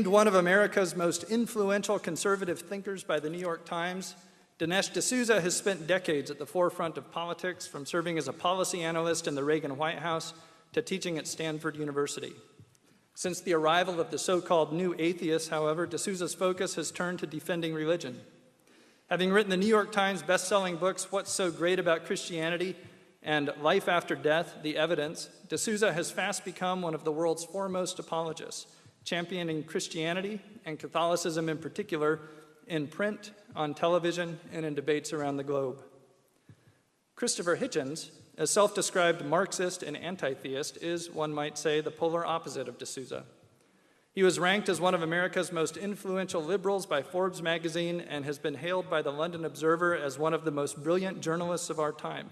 One of America's most influential conservative thinkers by the New York Times, Dinesh D'Souza has spent decades at the forefront of politics, from serving as a policy analyst in the Reagan White House to teaching at Stanford University. Since the arrival of the so-called new atheists, however, D'Souza's focus has turned to defending religion. Having written the New York Times best-selling books, What's So Great About Christianity and Life After Death, The Evidence, D'Souza has fast become one of the world's foremost apologists, championing Christianity and Catholicism in particular in print, on television, and in debates around the globe. Christopher Hitchens, a self-described Marxist and anti-theist, is, one might say, the polar opposite of D'Souza. He was ranked as one of America's most influential liberals by Forbes magazine and has been hailed by the London Observer as one of the most brilliant journalists of our time.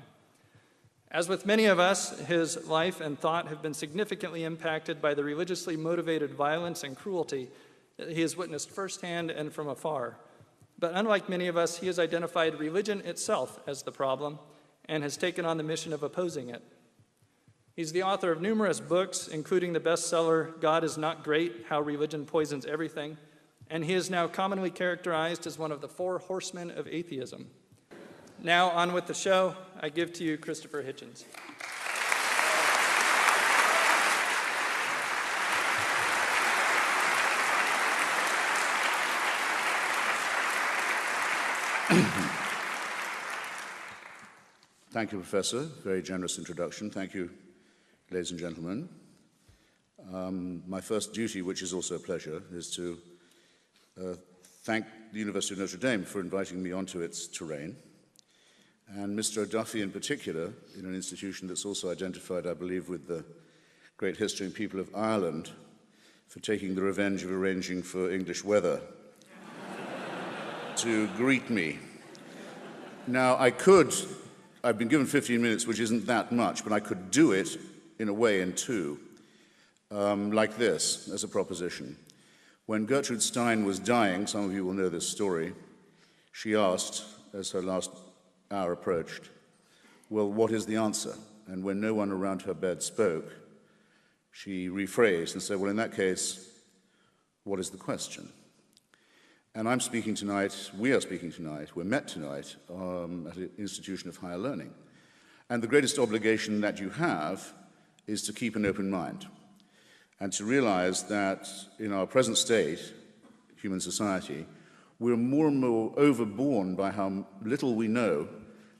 As with many of us, his life and thought have been significantly impacted by the religiously motivated violence and cruelty that he has witnessed firsthand and from afar. But unlike many of us, he has identified religion itself as the problem and has taken on the mission of opposing it. He's the author of numerous books, including the bestseller, God Is Not Great, How Religion Poisons Everything, and he is now commonly characterized as one of the four horsemen of atheism. Now, on with the show. I give to you Christopher Hitchens. Thank you, Professor. Very generous introduction. Thank you, ladies and gentlemen. My first duty, which is also a pleasure, is to thank the University of Notre Dame for inviting me onto its terrain, and Mr. O'Duffy in particular, in an institution that's also identified, I believe, with the great history and people of Ireland, for taking the revenge of arranging for English weather to greet me. Now, I've been given 15 minutes, which isn't that much, but I could do it in a way in two, like this, as a proposition. When Gertrude Stein was dying, some of you will know this story, she asked, as her last hour approached, well, what is the answer? And when no one around her bed spoke, she rephrased and said, well, in that case, what is the question? And I'm speaking tonight, we are speaking tonight, we're met tonight at an institution of higher learning. And the greatest obligation that you have is to keep an open mind and to realize that in our present state, human society, we're more and more overborne by how little we know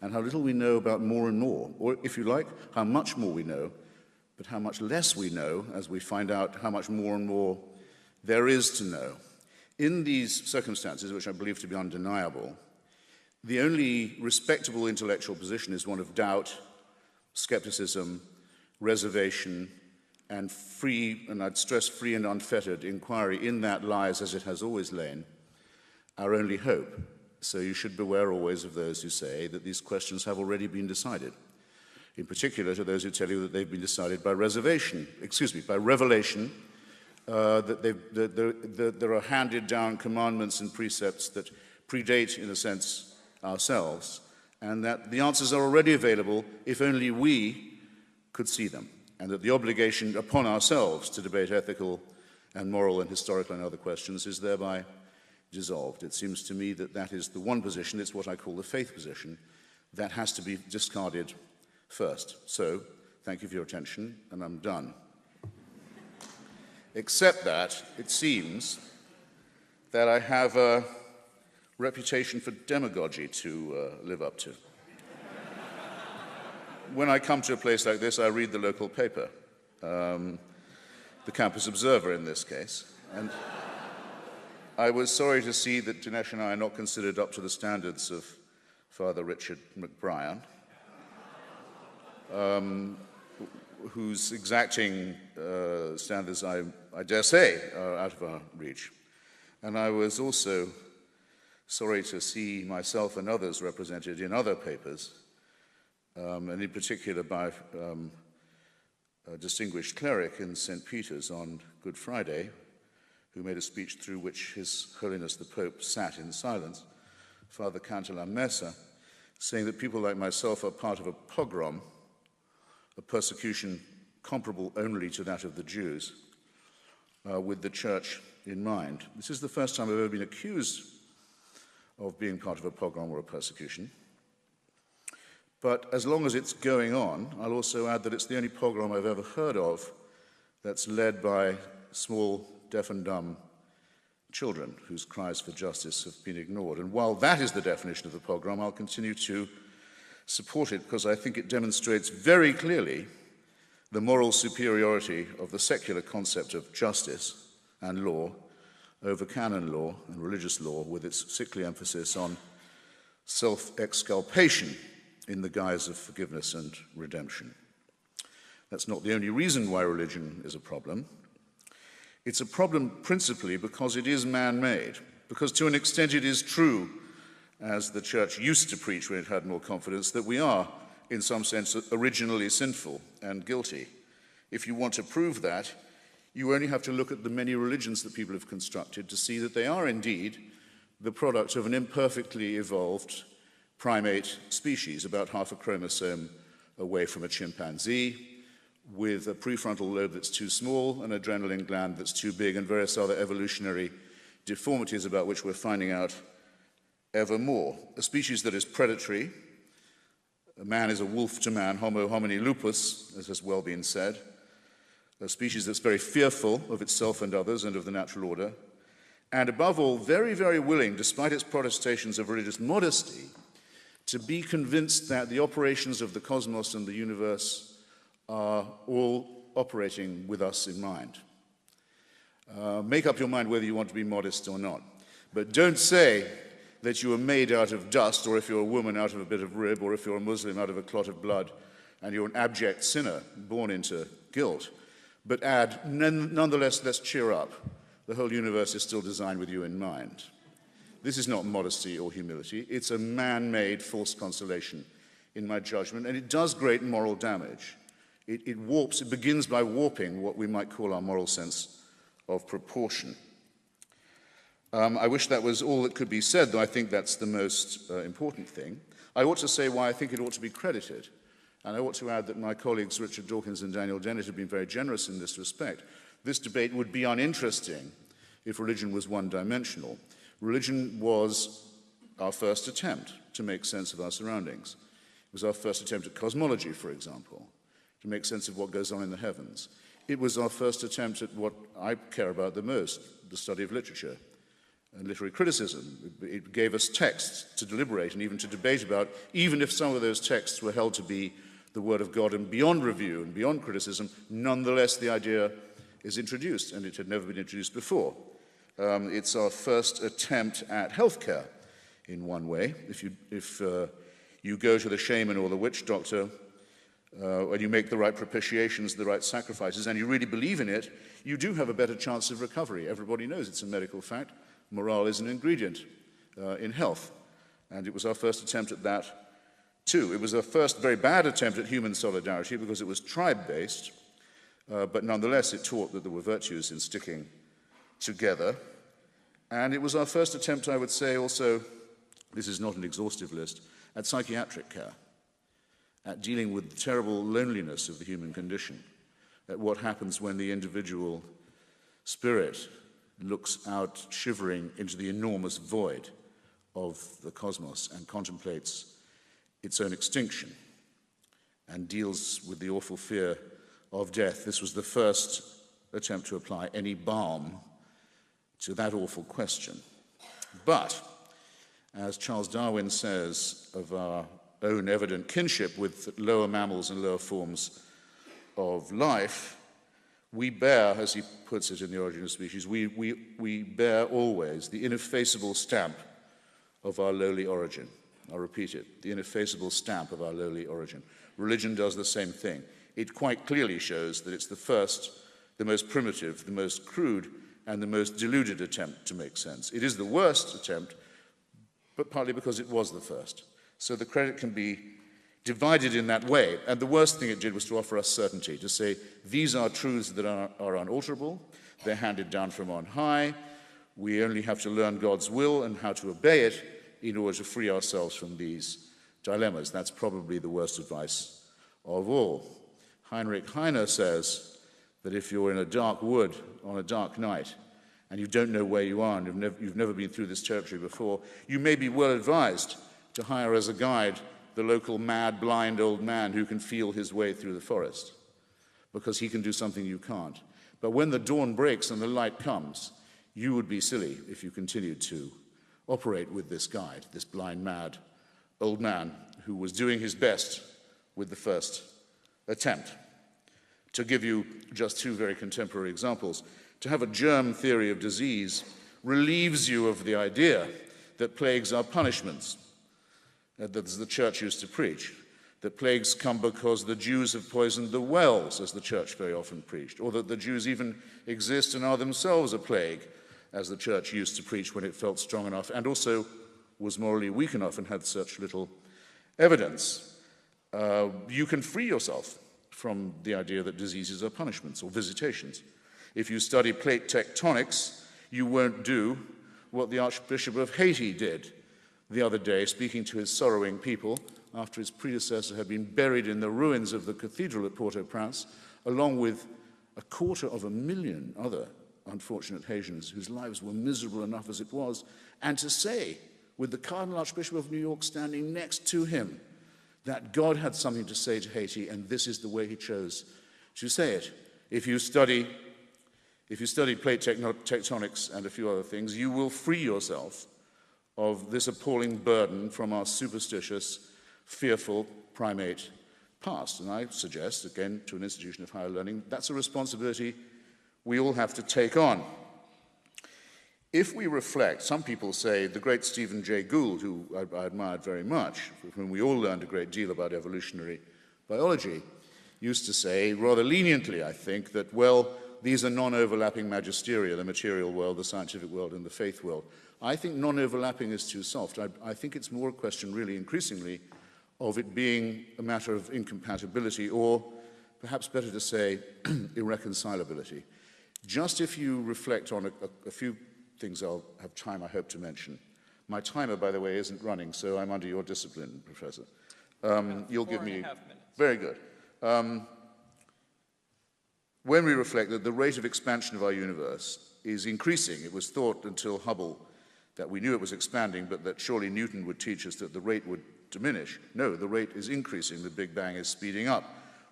and how little we know about more and more, or if you like, how much more we know, but how much less we know as we find out how much more and more there is to know. In these circumstances, which I believe to be undeniable, the only respectable intellectual position is one of doubt, skepticism, reservation, and free, and I'd stress free and unfettered inquiry. In that lies, as it has always lain, our only hope. So you should beware always of those who say that these questions have already been decided. In particular, to those who tell you that they've been decided by revelation, that there are handed down commandments and precepts that predate, in a sense, ourselves, and that the answers are already available if only we could see them, and that the obligation upon ourselves to debate ethical and moral and historical and other questions is thereby dissolved. It seems to me that that is the one position, it's what I call the faith position, that has to be discarded first. So, thank you for your attention, and I'm done. Except that it seems that I have a reputation for demagogy to live up to. When I come to a place like this, I read the local paper, the Campus Observer in this case, and I was sorry to see that Dinesh and I are not considered up to the standards of Father Richard McBrien, whose exacting standards, I dare say, are out of our reach. And I was also sorry to see myself and others represented in other papers, and in particular by a distinguished cleric in St. Peter's on Good Friday, who made a speech through which His Holiness the Pope sat in silence, Father Cantalam Mesa, saying that people like myself are part of a pogrom, a persecution comparable only to that of the Jews, with the church in mind. This is the first time I've ever been accused of being part of a pogrom or a persecution. But as long as it's going on, I'll also add that it's the only pogrom I've ever heard of that's led by small, deaf and dumb children whose cries for justice have been ignored. And while that is the definition of the pogrom, I'll continue to support it because I think it demonstrates very clearly the moral superiority of the secular concept of justice and law over canon law and religious law, with its sickly emphasis on self-exculpation in the guise of forgiveness and redemption. That's not the only reason why religion is a problem. It's a problem principally because it is man-made, because to an extent it is true, as the church used to preach when it had more confidence, that we are, in some sense, originally sinful and guilty. If you want to prove that, you only have to look at the many religions that people have constructed to see that they are indeed the product of an imperfectly evolved primate species, about half a chromosome away from a chimpanzee, with a prefrontal lobe that's too small, an adrenaline gland that's too big, and various other evolutionary deformities about which we're finding out ever more. A species that is predatory. A man is a wolf to man, homo homini lupus, as has well been said. A species that's very fearful of itself and others and of the natural order. And above all, very, very willing, despite its protestations of religious modesty, to be convinced that the operations of the cosmos and the universe are all operating with us in mind. Make up your mind whether you want to be modest or not. But don't say that you are made out of dust, or if you're a woman out of a bit of rib, or if you're a Muslim out of a clot of blood, and you're an abject sinner born into guilt. But add, nonetheless, let's cheer up. The whole universe is still designed with you in mind. This is not modesty or humility. It's a man-made false consolation, in my judgment, and it does great moral damage. It begins by warping what we might call our moral sense of proportion. I wish that was all that could be said, though I think that's the most important thing. I ought to say why I think it ought to be credited. And I ought to add that my colleagues Richard Dawkins and Daniel Dennett have been very generous in this respect. This debate would be uninteresting if religion was one-dimensional. Religion was our first attempt to make sense of our surroundings. It was our first attempt at cosmology, for example, to make sense of what goes on in the heavens. It was our first attempt at what I care about the most, the study of literature and literary criticism. It gave us texts to deliberate and even to debate about, even if some of those texts were held to be the Word of God and beyond review and beyond criticism, nonetheless the idea is introduced, and it had never been introduced before. It's our first attempt at healthcare, in one way. If you go to the shaman or the witch doctor, and you make the right propitiations, the right sacrifices, and you really believe in it, you do have a better chance of recovery. Everybody knows it's a medical fact. Morale is an ingredient in health. And it was our first attempt at that, too. It was our first very bad attempt at human solidarity because it was tribe-based, but nonetheless it taught that there were virtues in sticking together. And it was our first attempt, I would say also, this is not an exhaustive list, at psychiatric care, at dealing with the terrible loneliness of the human condition, at what happens when the individual spirit looks out shivering into the enormous void of the cosmos and contemplates its own extinction and deals with the awful fear of death. This was the first attempt to apply any balm to that awful question. But, as Charles Darwin says of our own evident kinship with lower mammals and lower forms of life, we bear, as he puts it in The Origin of Species, we bear always the ineffaceable stamp of our lowly origin. I'll repeat it, the ineffaceable stamp of our lowly origin. Religion does the same thing. It quite clearly shows that it's the first, the most primitive, the most crude, and the most deluded attempt to make sense. It is the worst attempt, but partly because it was the first. So the credit can be divided in that way. And the worst thing it did was to offer us certainty, to say these are truths that are unalterable, they're handed down from on high, we only have to learn God's will and how to obey it in order to free ourselves from these dilemmas. That's probably the worst advice of all. Heinrich Heine says that if you're in a dark wood on a dark night and you don't know where you are and you've never been through this territory before, you may be well advised to hire as a guide the local mad, blind old man who can feel his way through the forest, because he can do something you can't. But when the dawn breaks and the light comes, you would be silly if you continued to operate with this guide, this blind, mad old man who was doing his best with the first attempt. To give you just two very contemporary examples, to have a germ theory of disease relieves you of the idea that plagues are punishments, that the church used to preach, that plagues come because the Jews have poisoned the wells, as the church very often preached, or that the Jews even exist and are themselves a plague, as the church used to preach when it felt strong enough and also was morally weak enough and had such little evidence. You can free yourself from the idea that diseases are punishments or visitations. If you study plate tectonics, you won't do what the Archbishop of Haiti did the other day, speaking to his sorrowing people after his predecessor had been buried in the ruins of the cathedral at Port-au-Prince, along with 250,000 other unfortunate Haitians whose lives were miserable enough as it was, and to say, with the Cardinal Archbishop of New York standing next to him, that God had something to say to Haiti, and this is the way he chose to say it. If you study plate tectonics and a few other things, you will free yourself of this appalling burden from our superstitious, fearful primate past. And I suggest, again, to an institution of higher learning, that's a responsibility we all have to take on. If we reflect, some people say the great Stephen Jay Gould, who I admired very much, from whom we all learned a great deal about evolutionary biology, used to say, rather leniently, I think, that, well, these are non-overlapping magisteria, the material world, the scientific world, and the faith world. I think non-overlapping is too soft. I think it's more a question, really, increasingly, of it being a matter of incompatibility, or perhaps better to say, irreconcilability. Just if you reflect on a few things I'll have time, I hope, to mention. My timer, by the way, isn't running, so I'm under your discipline, Professor. You'll give me... 4.5 minutes. Very good. When we reflect that the rate of expansion of our universe is increasing, it was thought until Hubble that we knew it was expanding, but that surely Newton would teach us that the rate would diminish. No, the rate is increasing. The Big Bang is speeding up.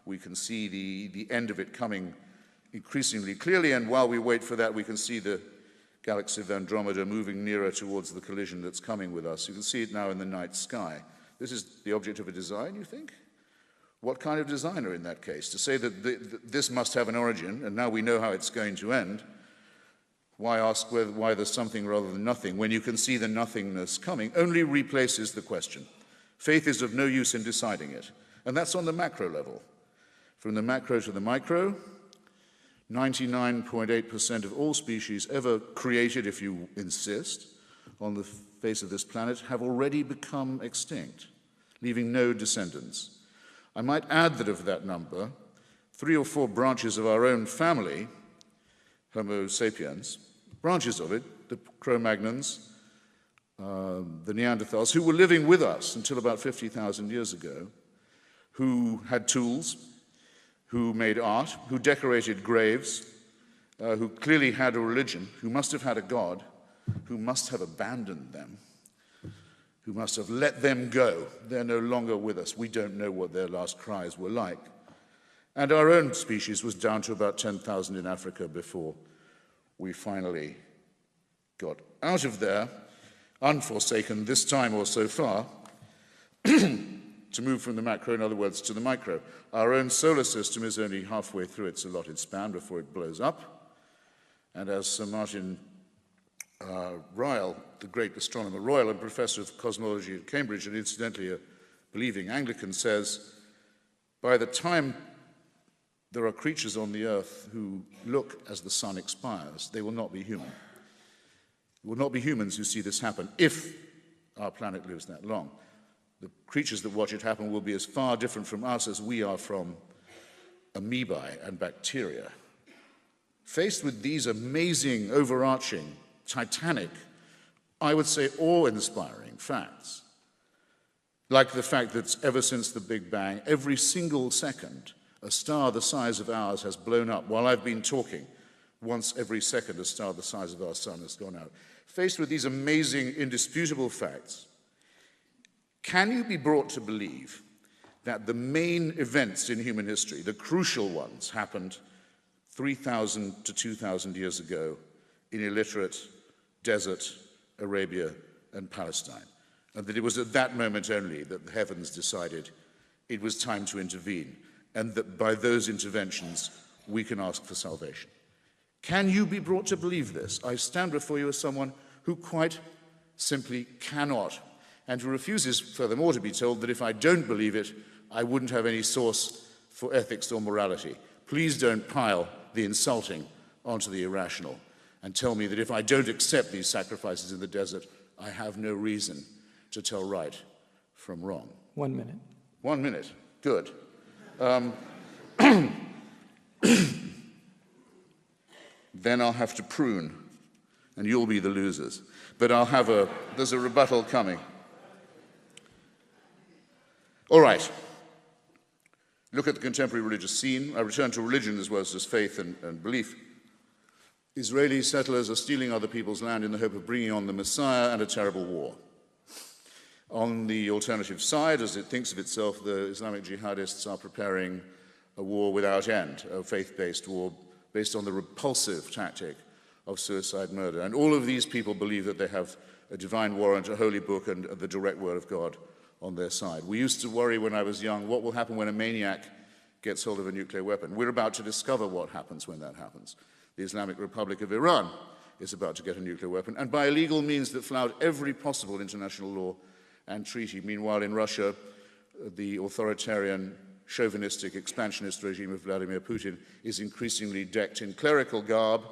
We can see the end of it coming increasingly clearly, and while we wait for that, we can see the galaxy of Andromeda moving nearer towards the collision that's coming with us. You can see it now in the night sky. This is the object of a design, you think? What kind of designer in that case? To say that this must have an origin, and now we know how it's going to end, why ask why there's something rather than nothing when you can see the nothingness coming? Only replaces the question. Faith is of no use in deciding it. And that's on the macro level. From the macro to the micro, 99.8% of all species ever created, if you insist, on the face of this planet have already become extinct, leaving no descendants. I might add that of that number, 3 or 4 branches of our own family, Homo sapiens, branches of it, the Cro-Magnons, the Neanderthals, who were living with us until about 50,000 years ago, who had tools, who made art, who decorated graves, who clearly had a religion, who must have had a God, who must have abandoned them, who must have let them go. They're no longer with us. We don't know what their last cries were like. And our own species was down to about 10,000 in Africa before we finally got out of there, unforsaken this time or so far, to move from the macro, in other words, to the micro. Our own solar system is only halfway through its allotted span before it blows up. And as Sir Martin Ryle, the great astronomer royal and professor of cosmology at Cambridge, and incidentally a believing Anglican, says, by the time there are creatures on the earth who look as the sun expires, they will not be human. It will not be humans who see this happen if our planet lives that long. The creatures that watch it happen will be as far different from us as we are from amoebae and bacteria. Faced with these amazing, overarching, titanic, I would say awe-inspiring facts, like the fact that ever since the Big Bang, every single second, A star the size of ours has blown up while I've been talking. Once every second, a star the size of our sun has gone out. Faced with these amazing, indisputable facts, can you be brought to believe that the main events in human history, the crucial ones, happened 3,000 to 2,000 years ago in illiterate desert Arabia and Palestine, and that it was at that moment only that the heavens decided it was time to intervene, and that by those interventions we can ask for salvation? Can you be brought to believe this? I stand before you as someone who quite simply cannot, and who refuses, furthermore, to be told that if I don't believe it, I wouldn't have any source for ethics or morality. Please don't pile the insulting onto the irrational and tell me that if I don't accept these sacrifices in the desert, I have no reason to tell right from wrong. 1 minute. 1 minute. Good. Then I'll have to prune, and you'll be the losers. But there's a rebuttal coming. All right. Look at the contemporary religious scene. I return to religion as well as faith and belief. Israeli settlers are stealing other people's land in the hope of bringing on the Messiah and a terrible war. On the alternative side, as it thinks of itself, the Islamic jihadists are preparing a war without end, a faith-based war based on the repulsive tactic of suicide murder. And all of these people believe that they have a divine warrant, a holy book, and the direct word of God on their side. We used to worry when I was young, what will happen when a maniac gets hold of a nuclear weapon? We're about to discover what happens when that happens. The Islamic Republic of Iran is about to get a nuclear weapon, and by illegal means that flout every possible international law and treaty. Meanwhile, in Russia, the authoritarian, chauvinistic, expansionist regime of Vladimir Putin is increasingly decked in clerical garb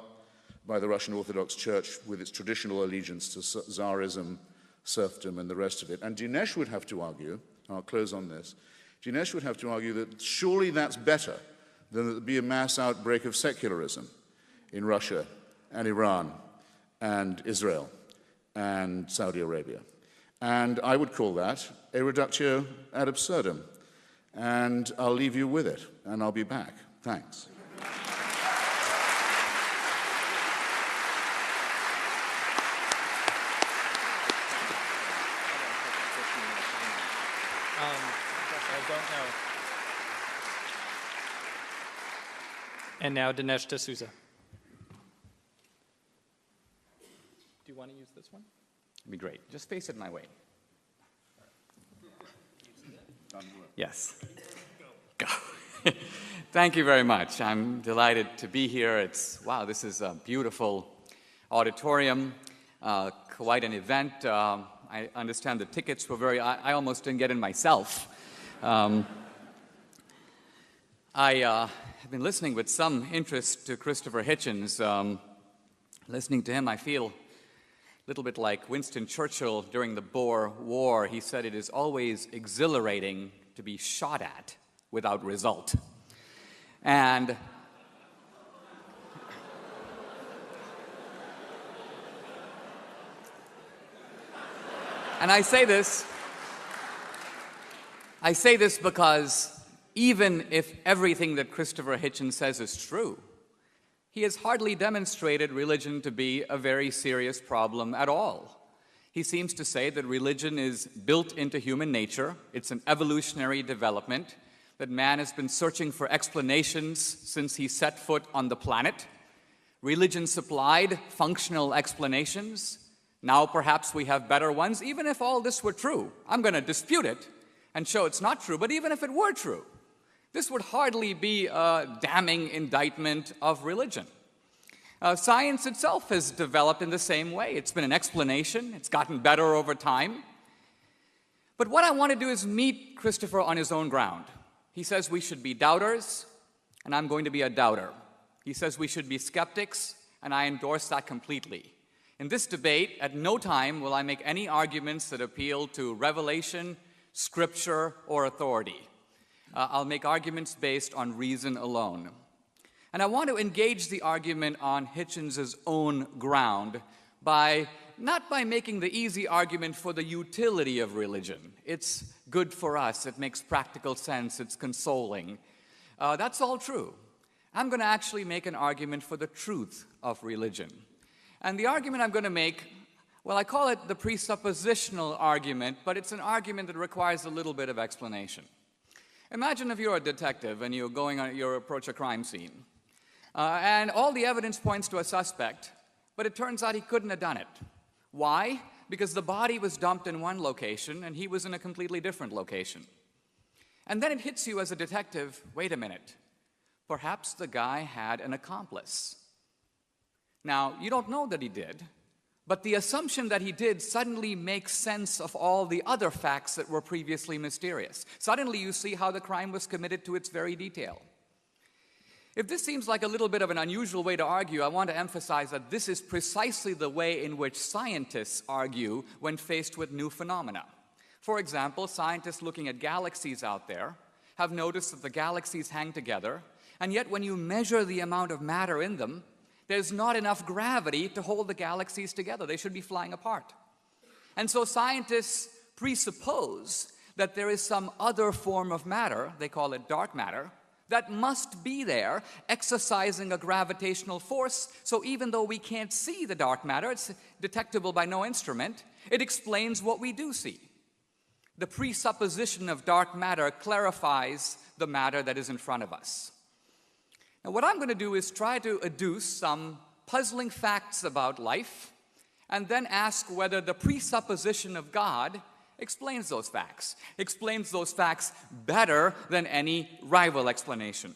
by the Russian Orthodox Church with its traditional allegiance to Tsarism, serfdom, and the rest of it. And Dinesh would have to argue, and I'll close on this, Dinesh would have to argue that surely that's better than that there be a mass outbreak of secularism in Russia and Iran and Israel and Saudi Arabia. And I would call that a reductio ad absurdum. And I'll leave you with it, and I'll be back. Thanks. I don't know. And now Dinesh D'Souza. Do you want to use this one? It'd be great. Just face it my way. Yes. Go. Thank you very much. I'm delighted to be here. Wow, this is a beautiful auditorium, quite an event. I understand the tickets were I almost didn't get in myself. I have been listening with some interest to Christopher Hitchens. Listening to him, I feel a little bit like Winston Churchill during the Boer War. He said it is always exhilarating to be shot at without result. And I say this because even if everything that Christopher Hitchens says is true, he has hardly demonstrated religion to be a very serious problem at all. He seems to say that religion is built into human nature. It's an evolutionary development, that man has been searching for explanations since he set foot on the planet. Religion supplied functional explanations. Now perhaps we have better ones. Even if all this were true, I'm going to dispute it and show it's not true, but even if it were true, this would hardly be a damning indictment of religion. Science itself has developed in the same way. It's been an explanation. It's gotten better over time. But what I want to do is meet Christopher on his own ground. He says we should be doubters, and I'm going to be a doubter. He says we should be skeptics, and I endorse that completely. In this debate, at no time will I make any arguments that appeal to revelation, scripture, or authority. I'll make arguments based on reason alone. And I want to engage the argument on Hitchens' own ground not by making the easy argument for the utility of religion. It's good for us, it makes practical sense, it's consoling. That's all true. I'm going to actually make an argument for the truth of religion. And the argument I'm going to make, well, I call it the presuppositional argument, but it's an argument that requires a little bit of explanation. Imagine if you're a detective and you approach a crime scene, and all the evidence points to a suspect, but it turns out he couldn't have done it. Why? Because the body was dumped in one location and he was in a completely different location. And then it hits you as a detective, wait a minute, perhaps the guy had an accomplice. Now, you don't know that he did, but the assumption that he did suddenly makes sense of all the other facts that were previously mysterious. Suddenly you see how the crime was committed to its very detail. If this seems like a little bit of an unusual way to argue, I want to emphasize that this is precisely the way in which scientists argue when faced with new phenomena. For example, scientists looking at galaxies out there have noticed that the galaxies hang together, and yet when you measure the amount of matter in them, there's not enough gravity to hold the galaxies together. They should be flying apart. And so scientists presuppose that there is some other form of matter, they call it dark matter, that must be there, exercising a gravitational force, so even though we can't see the dark matter, it's detectable by no instrument, it explains what we do see. The presupposition of dark matter clarifies the matter that is in front of us. Now, what I'm going to do is try to adduce some puzzling facts about life, and then ask whether the presupposition of God explains those facts better than any rival explanation.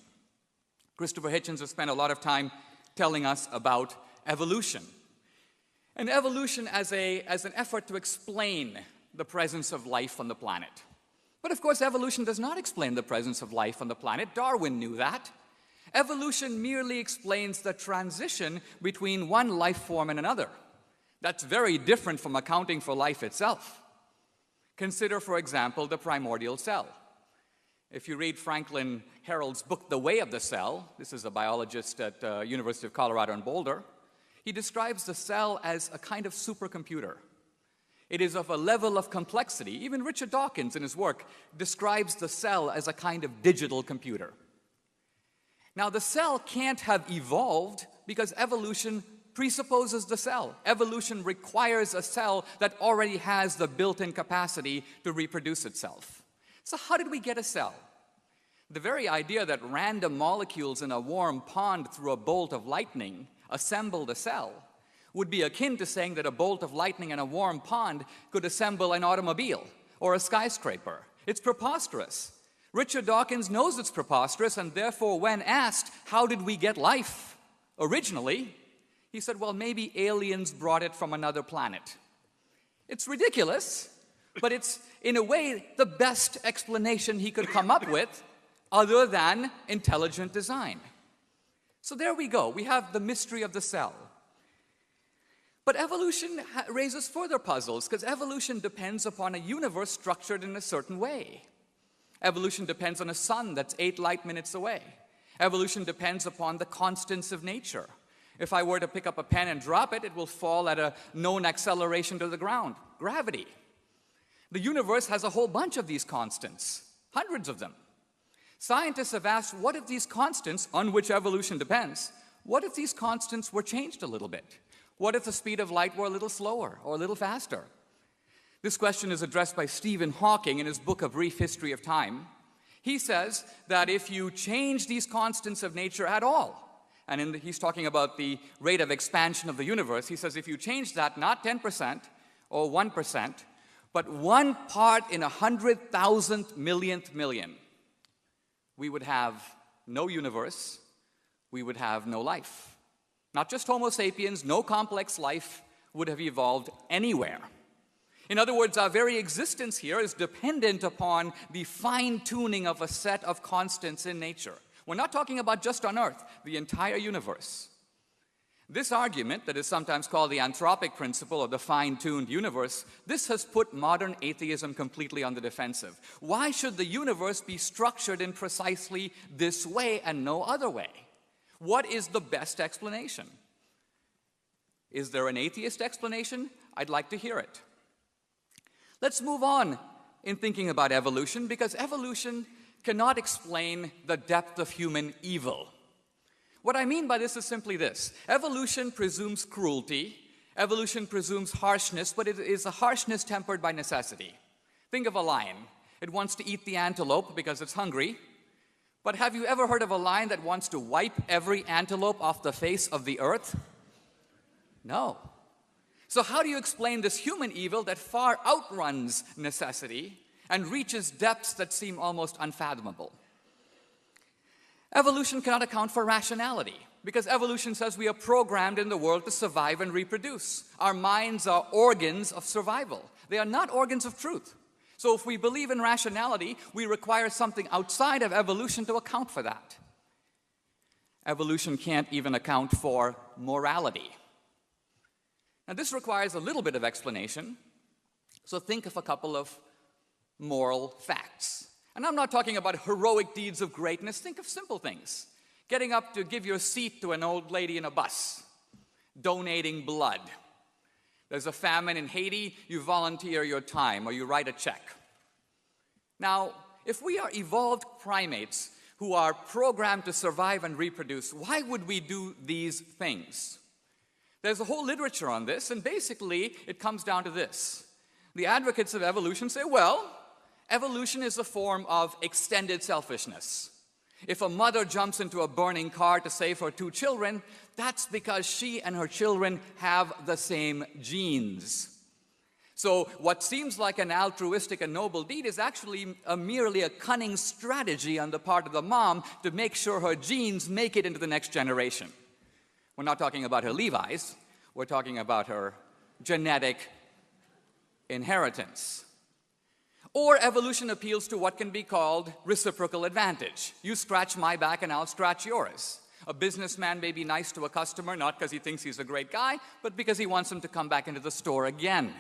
Christopher Hitchens has spent a lot of time telling us about evolution. And evolution as an effort to explain the presence of life on the planet. But of course, evolution does not explain the presence of life on the planet. Darwin knew that. Evolution merely explains the transition between one life form and another. That's very different from accounting for life itself. Consider, for example, the primordial cell. If you read Franklin Harold's book, The Way of the Cell, this is a biologist at University of Colorado in Boulder, he describes the cell as a kind of supercomputer. It is of a level of complexity. Even Richard Dawkins in his work describes the cell as a kind of digital computer. Now, the cell can't have evolved because evolution presupposes the cell. Evolution requires a cell that already has the built-in capacity to reproduce itself. So how did we get a cell? The very idea that random molecules in a warm pond through a bolt of lightning assembled a cell would be akin to saying that a bolt of lightning in a warm pond could assemble an automobile or a skyscraper. It's preposterous. Richard Dawkins knows it's preposterous, and therefore when asked, how did we get life originally, he said, well, maybe aliens brought it from another planet. It's ridiculous, but it's, in a way, the best explanation he could come up with other than intelligent design. So there we go. We have the mystery of the cell. But evolution raises further puzzles, because evolution depends upon a universe structured in a certain way. Evolution depends on a sun that's 8 light minutes away. Evolution depends upon the constants of nature. If I were to pick up a pen and drop it, it will fall at a known acceleration to the ground, gravity. The universe has a whole bunch of these constants, hundreds of them. Scientists have asked, what if these constants, on which evolution depends, what if these constants were changed a little bit? What if the speed of light were a little slower or a little faster? This question is addressed by Stephen Hawking in his book, A Brief History of Time. He says that if you change these constants of nature at all, and he's talking about the rate of expansion of the universe, he says if you change that not 10% or 1%, but 1 part in 100,000 millionth million, we would have no universe, we would have no life. Not just Homo sapiens, no complex life would have evolved anywhere. In other words, our very existence here is dependent upon the fine-tuning of a set of constants in nature. We're not talking about just on Earth, the entire universe. This argument, that is sometimes called the anthropic principle of the fine-tuned universe, this has put modern atheism completely on the defensive. Why should the universe be structured in precisely this way and no other way? What is the best explanation? Is there an atheist explanation? I'd like to hear it. Let's move on in thinking about evolution, because evolution cannot explain the depth of human evil. What I mean by this is simply this. Evolution presumes cruelty. Evolution presumes harshness, but it is a harshness tempered by necessity. Think of a lion. It wants to eat the antelope because it's hungry. But have you ever heard of a lion that wants to wipe every antelope off the face of the earth? No. So how do you explain this human evil that far outruns necessity and reaches depths that seem almost unfathomable? Evolution cannot account for rationality, because evolution says we are programmed in the world to survive and reproduce. Our minds are organs of survival. They are not organs of truth. So if we believe in rationality, we require something outside of evolution to account for that. Evolution can't even account for morality. Now this requires a little bit of explanation. So think of a couple of moral facts. And I'm not talking about heroic deeds of greatness. Think of simple things. Getting up to give your seat to an old lady in a bus. Donating blood. There's a famine in Haiti, you volunteer your time or you write a check. Now, if we are evolved primates who are programmed to survive and reproduce, why would we do these things? There's a whole literature on this, and basically it comes down to this. The advocates of evolution say, well, evolution is a form of extended selfishness. If a mother jumps into a burning car to save her 2 children, that's because she and her children have the same genes. So what seems like an altruistic and noble deed is actually merely a cunning strategy on the part of the mom to make sure her genes make it into the next generation. We're not talking about her Levi's, we're talking about her genetic inheritance. Or evolution appeals to what can be called reciprocal advantage. You scratch my back and I'll scratch yours. A businessman may be nice to a customer, not because he thinks he's a great guy, but because he wants him to come back into the store again.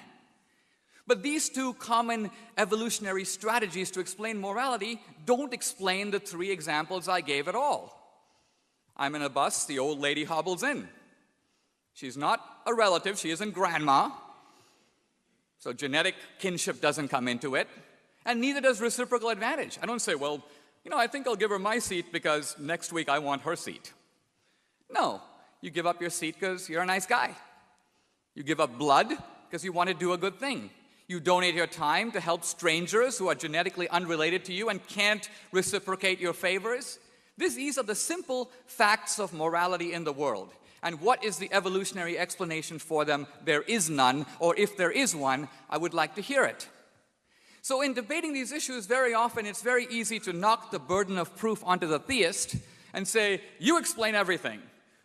But these two common evolutionary strategies to explain morality don't explain the 3 examples I gave at all. I'm in a bus, the old lady hobbles in. She's not a relative, she isn't grandma. So genetic kinship doesn't come into it, and neither does reciprocal advantage. I don't say, well, I think I'll give her my seat because next week I want her seat. No, you give up your seat because you're a nice guy. You give up blood because you want to do a good thing. You donate your time to help strangers who are genetically unrelated to you and can't reciprocate your favors. These are the simple facts of morality in the world. And what is the evolutionary explanation for them? There is none, or if there is one, I would like to hear it. So in debating these issues, very often it's very easy to knock the burden of proof onto the theist and say, you explain everything.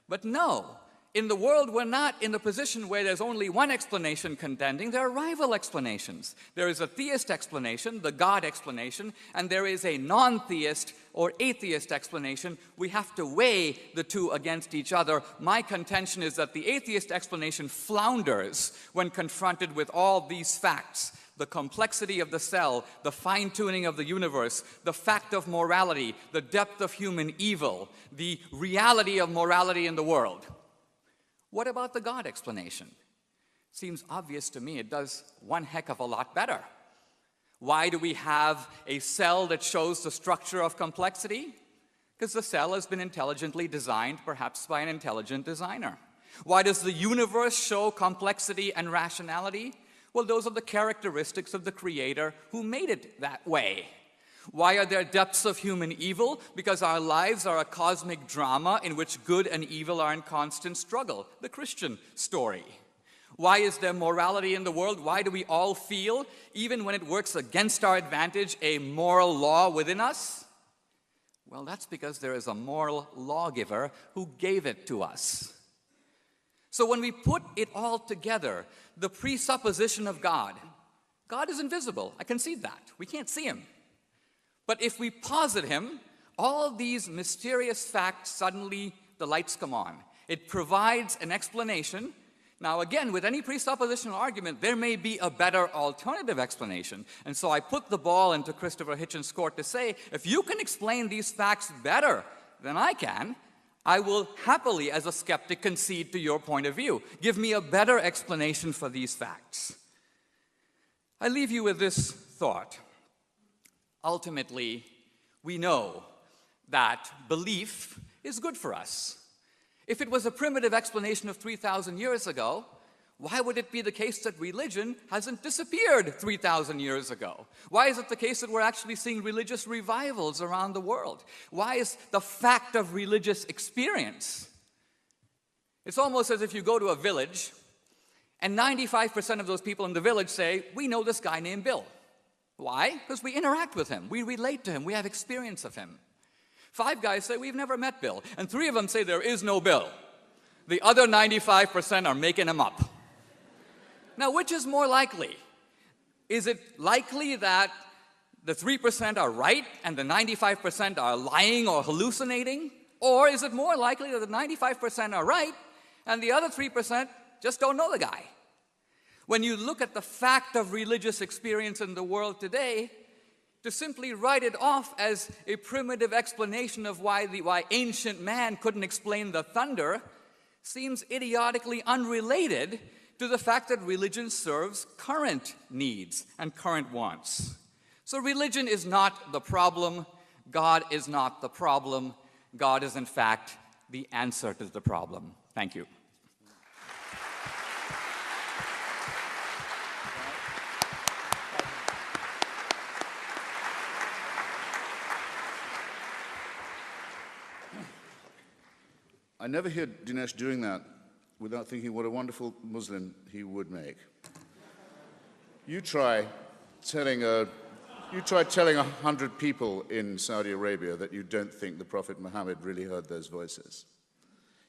But no, in the world we're not in the position where there's only one explanation contending. There are rival explanations. There is a theist explanation, the God explanation, and there is a non-theist or atheist explanation. We have to weigh the two against each other. My contention is that the atheist explanation flounders when confronted with all these facts. The complexity of the cell, the fine-tuning of the universe, the fact of morality, the depth of human evil, the reality of morality in the world. What about the God explanation? Seems obvious to me it does one heck of a lot better. Why do we have a cell that shows the structure of complexity? Because the cell has been intelligently designed, perhaps by an intelligent designer. Why does the universe show complexity and rationality? Well, those are the characteristics of the Creator who made it that way. Why are there depths of human evil? Because our lives are a cosmic drama in which good and evil are in constant struggle. The Christian story. Why is there morality in the world? Why do we all feel, even when it works against our advantage, a moral law within us? Well, that's because there is a moral lawgiver who gave it to us. So when we put it all together, the presupposition of God is invisible. I concede that. We can't see him. But if we posit him, all these mysterious facts, suddenly the lights come on. It provides an explanation. Now again, with any presuppositional argument, there may be a better alternative explanation. And so I put the ball into Christopher Hitchens' court to say, if you can explain these facts better than I can, I will happily, as a skeptic, concede to your point of view. Give me a better explanation for these facts. I leave you with this thought. Ultimately, We know that belief is good for us. If it was a primitive explanation of 3,000 years ago, why would it be the case that religion hasn't disappeared 3,000 years ago? Why is it the case that we're actually seeing religious revivals around the world? Why is the fact of religious experience? It's almost as if you go to a village and 95% of those people in the village say, we know this guy named Bill. Why? Because we interact with him, we relate to him, we have experience of him. 5 guys say, we've never met Bill, and 3 of them say there is no Bill. The other 95% are making him up. Now, which is more likely? Is it likely that the 3% are right and the 95% are lying or hallucinating? Or is it more likely that the 95% are right and the other 3% just don't know the guy? When you look at the fact of religious experience in the world today, to simply write it off as a primitive explanation of why ancient man couldn't explain the thunder seems idiotically unrelated to the fact that religion serves current needs and current wants. So religion is not the problem. God is not the problem. God is, in fact, the answer to the problem. Thank you. I never hear Dinesh doing that without thinking what a wonderful Muslim he would make. You try telling 100 people in Saudi Arabia that you don't think the Prophet Muhammad really heard those voices.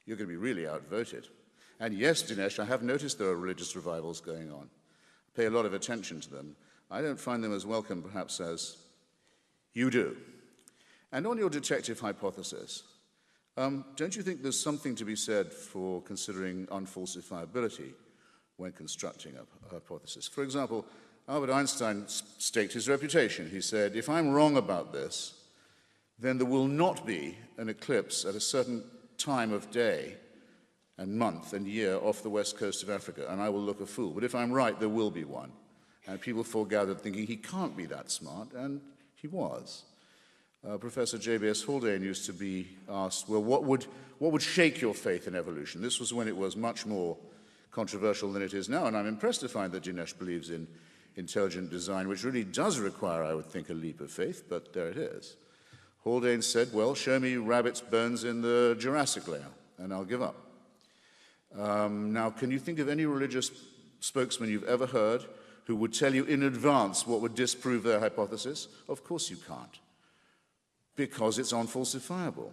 You're going to be really outvoted. And yes, Dinesh, I have noticed there are religious revivals going on. I pay a lot of attention to them. I don't find them as welcome, perhaps, as you do. And on your detective hypothesis, don't you think there's something to be said for considering unfalsifiability when constructing a hypothesis? For example, Albert Einstein staked his reputation. He said, if I'm wrong about this, then there will not be an eclipse at a certain time of day and month and year off the west coast of Africa, and I will look a fool. But if I'm right, there will be one. And people foregathered thinking he can't be that smart, and he was. Professor J.B.S. Haldane used to be asked, well, what would shake your faith in evolution? This was when it was much more controversial than it is now, and I'm impressed to find that Dinesh believes in intelligent design, which really does require, I would think, a leap of faith, but there it is. Haldane said, well, show me rabbits' bones in the Jurassic layer, and I'll give up. Now, can you think of any religious spokesman you've ever heard who would tell you in advance what would disprove their hypothesis? Of course you can't, because it's unfalsifiable.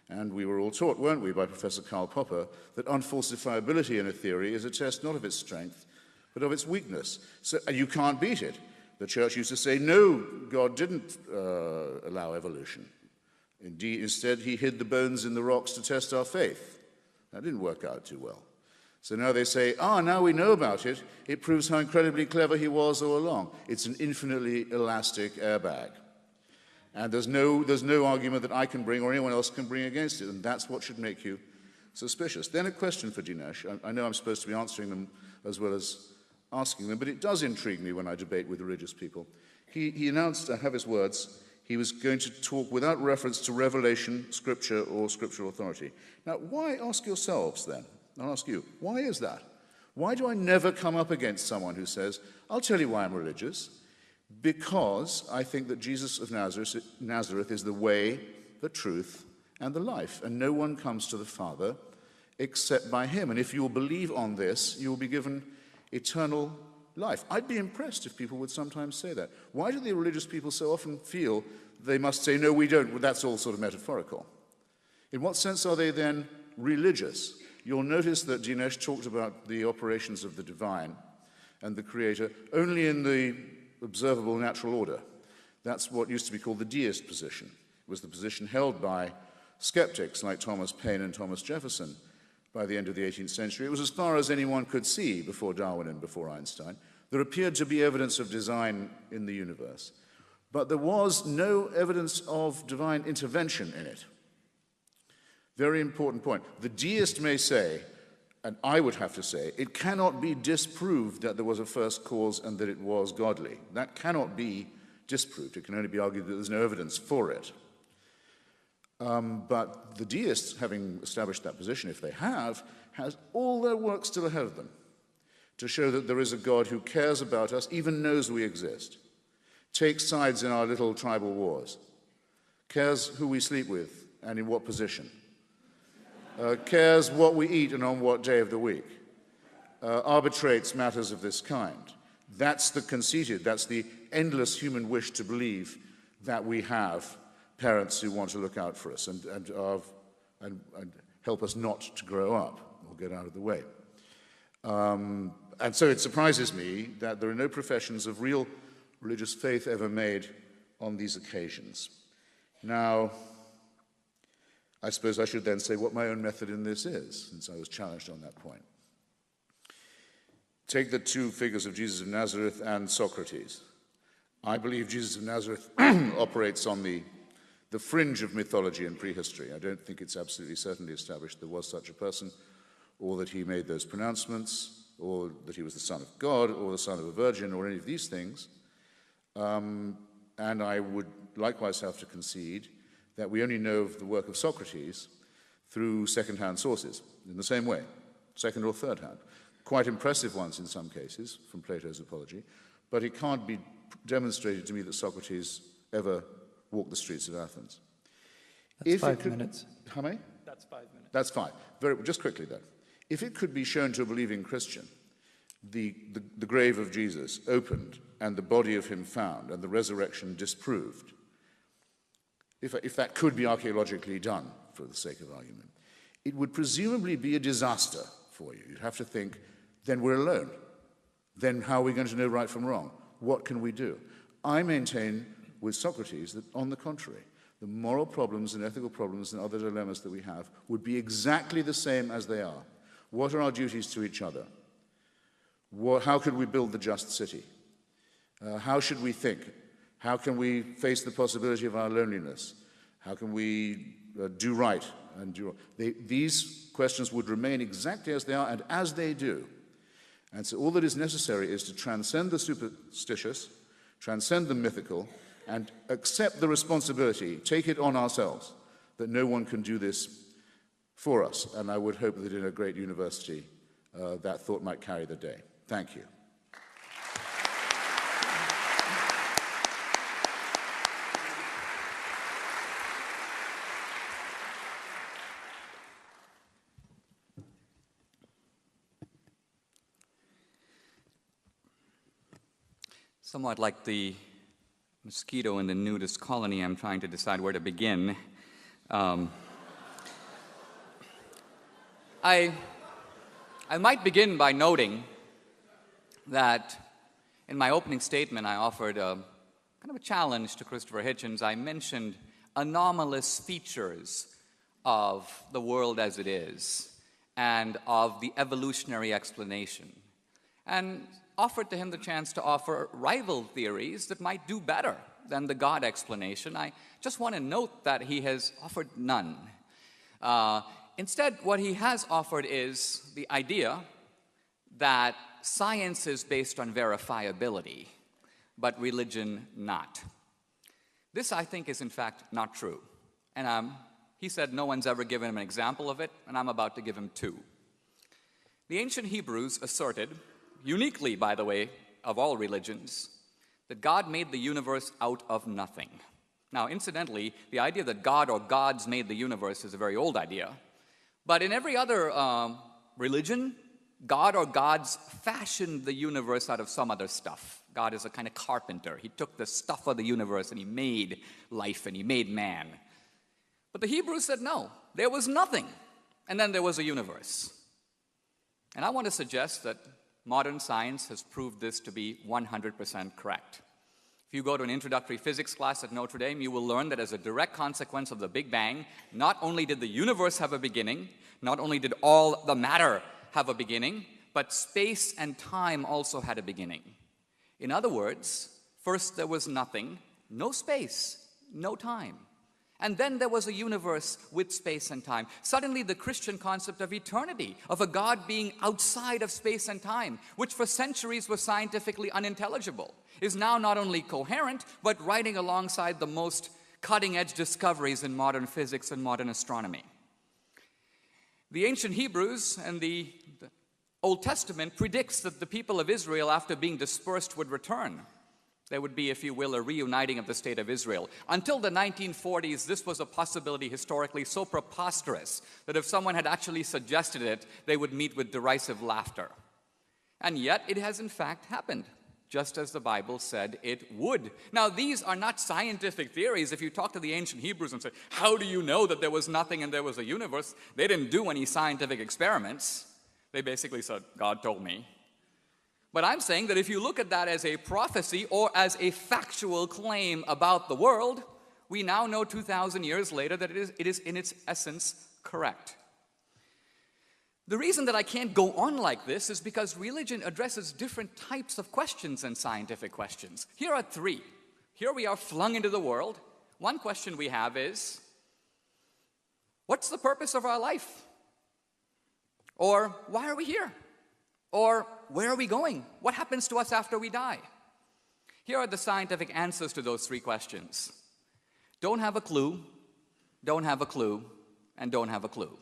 And we were all taught, weren't we, by Professor Karl Popper, that unfalsifiability in a theory is a test not of its strength, but of its weakness. So you can't beat it. The church used to say, no, God didn't allow evolution. Indeed, instead, he hid the bones in the rocks to test our faith. That didn't work out too well. So now they say, now we know about it. It proves how incredibly clever he was all along. It's an infinitely elastic airbag. And there's no argument that I can bring or anyone else can bring against it, and that's what should make you suspicious. Then a question for Dinesh. I know I'm supposed to be answering them as well as asking them, but it does intrigue me when I debate with religious people. He announced, I have his words, he was going to talk without reference to revelation, scripture, or scriptural authority. Now, why, ask yourselves then, I'll ask you, why is that? Why do I never come up against someone who says, I'll tell you why I'm religious? Because I think that Jesus of Nazareth is the way, the truth, and the life, and no one comes to the Father except by him. And if you will believe on this, you will be given eternal life. I'd be impressed if people would sometimes say that. Why do the religious people so often feel they must say, no, we don't, well, that's all sort of metaphorical? In what sense are they then religious? You'll notice that Dinesh talked about the operations of the divine and the Creator only in the observable natural order. That's what used to be called the deist position. It was the position held by skeptics like Thomas Paine and Thomas Jefferson by the end of the 18th century. It was as far as anyone could see before Darwin and before Einstein. There appeared to be evidence of design in the universe, but there was no evidence of divine intervention in it. Very important point. The deist may say, and I would have to say, it cannot be disproved that there was a first cause and that it was godly. That cannot be disproved. It can only be argued that there's no evidence for it. But the deists, having established that position, if they have, has all their work still ahead of them to show that there is a God who cares about us, even knows we exist, takes sides in our little tribal wars, cares who we sleep with and in what position, cares what we eat and on what day of the week, arbitrates matters of this kind. That's the conceited, that's the endless human wish to believe that we have parents who want to look out for us and help us not to grow up or get out of the way. And so it surprises me that there are no professions of real religious faith ever made on these occasions. Now, I suppose I should then say what my own method in this is, since I was challenged on that point. Take the two figures of Jesus of Nazareth and Socrates. I believe Jesus of Nazareth operates on the fringe of mythology and prehistory. I don't think it's absolutely certainly established there was such a person, or that he made those pronouncements, or that he was the Son of God, or the Son of a Virgin, or any of these things. And I would likewise have to concede that we only know of the work of Socrates through second-hand sources, in the same way, second or third-hand. Quite impressive ones in some cases, from Plato's Apology, but it can't be demonstrated to me that Socrates ever walked the streets of Athens. That's 5 minutes. How many? That's 5 minutes. That's fine. Just quickly, though. If it could be shown to a believing Christian, the grave of Jesus opened and the body of him found and the resurrection disproved, if that could be archaeologically done, for the sake of argument, it would presumably be a disaster for you. You'd have to think, then we're alone. Then how are we going to know right from wrong? What can we do? I maintain with Socrates that, on the contrary, the moral problems and ethical problems and other dilemmas that we have would be exactly the same as they are. What are our duties to each other? How could we build the just city? How should we think? How can we face the possibility of our loneliness? How can we do right and do wrong? These questions would remain exactly as they are, and as they do. And so all that is necessary is to transcend the superstitious, transcend the mythical, and accept the responsibility, take it on ourselves, that no one can do this for us. And I would hope that in a great university, that thought might carry the day. Thank you. Somewhat like the mosquito in the nudist colony, I'm trying to decide where to begin. I might begin by noting that in my opening statement I offered a kind of a challenge to Christopher Hitchens. I mentioned anomalous features of the world as it is and of the evolutionary explanation, and offered to him the chance to offer rival theories that might do better than the God explanation. I just want to note that he has offered none. Instead, what he has offered is the idea that science is based on verifiability, but religion not. This, I think, is in fact not true. And he said no one's ever given him an example of it, and I'm about to give him two. The ancient Hebrews asserted, uniquely, by the way, of all religions, that God made the universe out of nothing. Now, incidentally, the idea that God or gods made the universe is a very old idea. But in every other religion, God or gods fashioned the universe out of some other stuff. God is a kind of carpenter. He took the stuff of the universe and he made life and he made man. But the Hebrews said no, there was nothing, and then there was a universe. And I want to suggest that modern science has proved this to be 100% correct. If you go to an introductory physics class at Notre Dame, you will learn that as a direct consequence of the Big Bang, not only did the universe have a beginning, not only did all the matter have a beginning, but space and time also had a beginning. In other words, first there was nothing, no space, no time. And then there was a universe with space and time. Suddenly the Christian concept of eternity, of a God being outside of space and time, which for centuries was scientifically unintelligible, is now not only coherent, but riding alongside the most cutting-edge discoveries in modern physics and modern astronomy. The ancient Hebrews and the Old Testament predicts that the people of Israel, after being dispersed, would return. There would be, if you will, a reuniting of the state of Israel. Until the 1940s, this was a possibility historically so preposterous that if someone had actually suggested it, they would meet with derisive laughter. And yet, it has in fact happened, just as the Bible said it would. Now, these are not scientific theories. If you talk to the ancient Hebrews and say, how do you know that there was nothing and there was a universe? They didn't do any scientific experiments. They basically said, God told me. But I'm saying that if you look at that as a prophecy or as a factual claim about the world, we now know 2,000 years later that it is in its essence correct. The reason that I can't go on like this is because religion addresses different types of questions than scientific questions. Here are three. Here we are flung into the world. One question we have is, what's the purpose of our life? Or why are we here? Or where are we going? What happens to us after we die? Here are the scientific answers to those three questions. Don't have a clue, don't have a clue, and don't have a clue.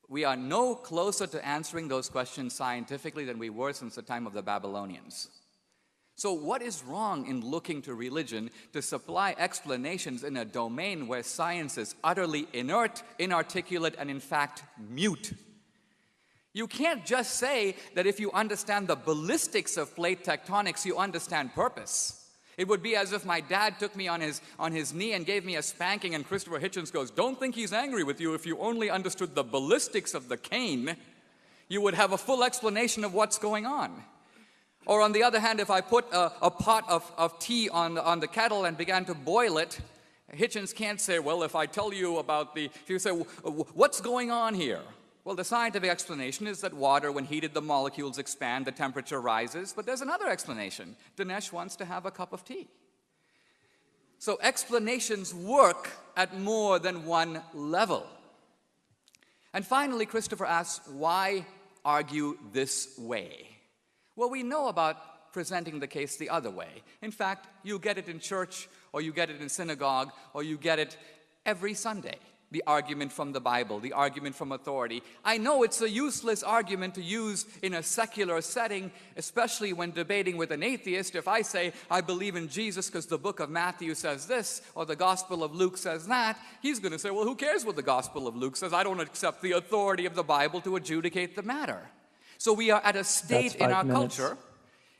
We are no closer to answering those questions scientifically than we were since the time of the Babylonians. So what is wrong in looking to religion to supply explanations in a domain where science is utterly inert, inarticulate, and in fact mute? You can't just say that if you understand the ballistics of plate tectonics, you understand purpose. It would be as if my dad took me on his knee and gave me a spanking, and Christopher Hitchens goes, don't think he's angry with you. If you only understood the ballistics of the cane, you would have a full explanation of what's going on. Or on the other hand, if I put a pot of tea on the kettle and began to boil it, Hitchens can't say, well, if I tell you about if you say, what's going on here? Well, the scientific explanation is that water, when heated, the molecules expand, the temperature rises. But there's another explanation. Dinesh wants to have a cup of tea. So explanations work at more than one level. And finally, Christopher asks, why argue this way? Well, we know about presenting the case the other way. In fact, you get it in church, or you get it in synagogue, or you get it every Sunday. The argument from the Bible, the argument from authority. I know it's a useless argument to use in a secular setting, especially when debating with an atheist. If I say, I believe in Jesus because the book of Matthew says this, or the Gospel of Luke says that, he's going to say, well, who cares what the Gospel of Luke says? I don't accept the authority of the Bible to adjudicate the matter. So we are at a state in our culture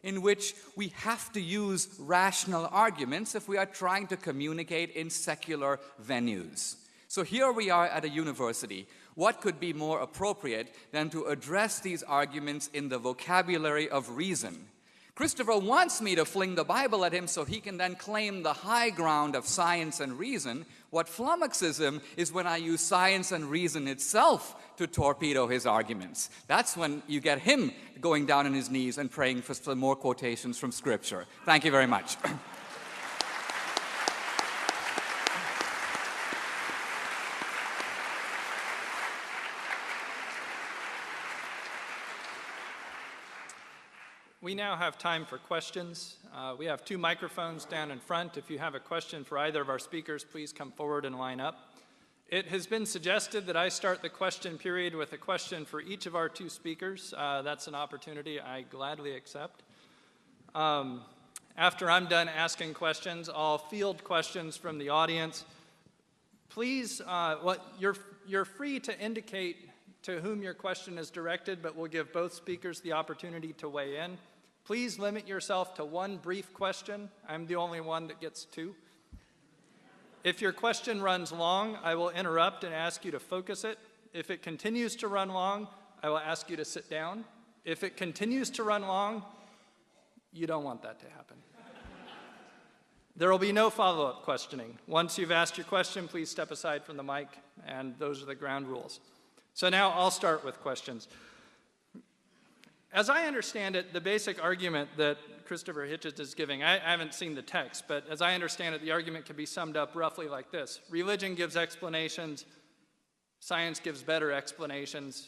in which we have to use rational arguments if we are trying to communicate in secular venues. So here we are at a university. What could be more appropriate than to address these arguments in the vocabulary of reason? Christopher wants me to fling the Bible at him so he can then claim the high ground of science and reason. What flummoxes him is when I use science and reason itself to torpedo his arguments. That's when you get him going down on his knees and praying for some more quotations from Scripture. Thank you very much. We now have time for questions. We have two microphones down in front. If you have a question for either of our speakers, please come forward and line up. It has been suggested that I start the question period with a question for each of our two speakers. That's an opportunity I gladly accept. After I'm done asking questions, I'll field questions from the audience. Please, you're free to indicate to whom your question is directed, but we'll give both speakers the opportunity to weigh in. Please limit yourself to one brief question. I'm the only one that gets two. If your question runs long, I will interrupt and ask you to focus it. If it continues to run long, I will ask you to sit down. If it continues to run long, you don't want that to happen. There will be no follow-up questioning. Once you've asked your question, please step aside from the mic, and those are the ground rules. So now I'll start with questions. As I understand it, the basic argument that Christopher Hitchens is giving, I haven't seen the text, but as I understand it, the argument can be summed up roughly like this. Religion gives explanations, science gives better explanations.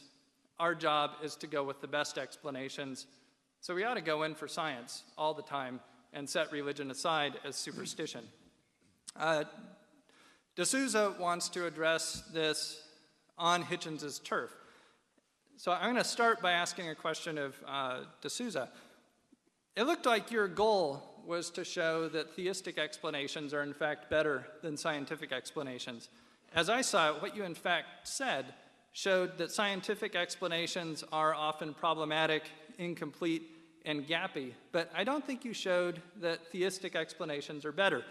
Our job is to go with the best explanations. So we ought to go in for science all the time and set religion aside as superstition. D'Souza wants to address this on Hitchens' turf. So I'm going to start by asking a question of D'Souza. It looked like your goal was to show that theistic explanations are in fact better than scientific explanations. As I saw it, what you in fact said showed that scientific explanations are often problematic, incomplete, and gappy, but I don't think you showed that theistic explanations are better.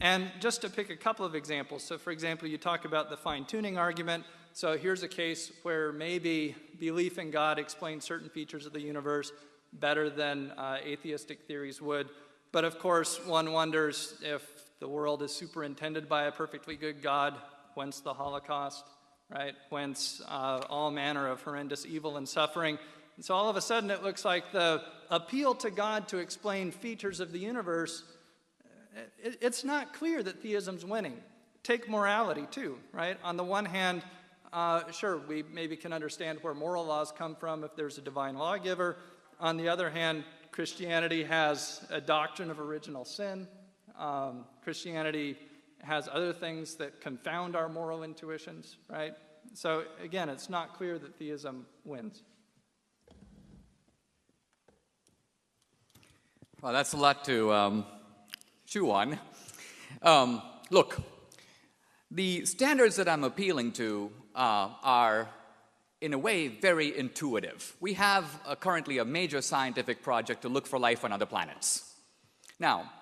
And just to pick a couple of examples, so for example, you talk about the fine-tuning argument. So here's a case where maybe belief in God explains certain features of the universe better than atheistic theories would. But of course, one wonders if the world is superintended by a perfectly good God, whence the Holocaust, right? Whence all manner of horrendous evil and suffering. And so all of a sudden it looks like the appeal to God to explain features of the universe, it's not clear that theism's winning. Take morality too, right? On the one hand, sure, we maybe can understand where moral laws come from if there's a divine lawgiver. On the other hand, Christianity has a doctrine of original sin. Christianity has other things that confound our moral intuitions, right? So again, it's not clear that theism wins. Well, that's a lot to chew on. Look, the standards that I'm appealing to are, in a way, very intuitive. We have currently a major scientific project to look for life on other planets. Now,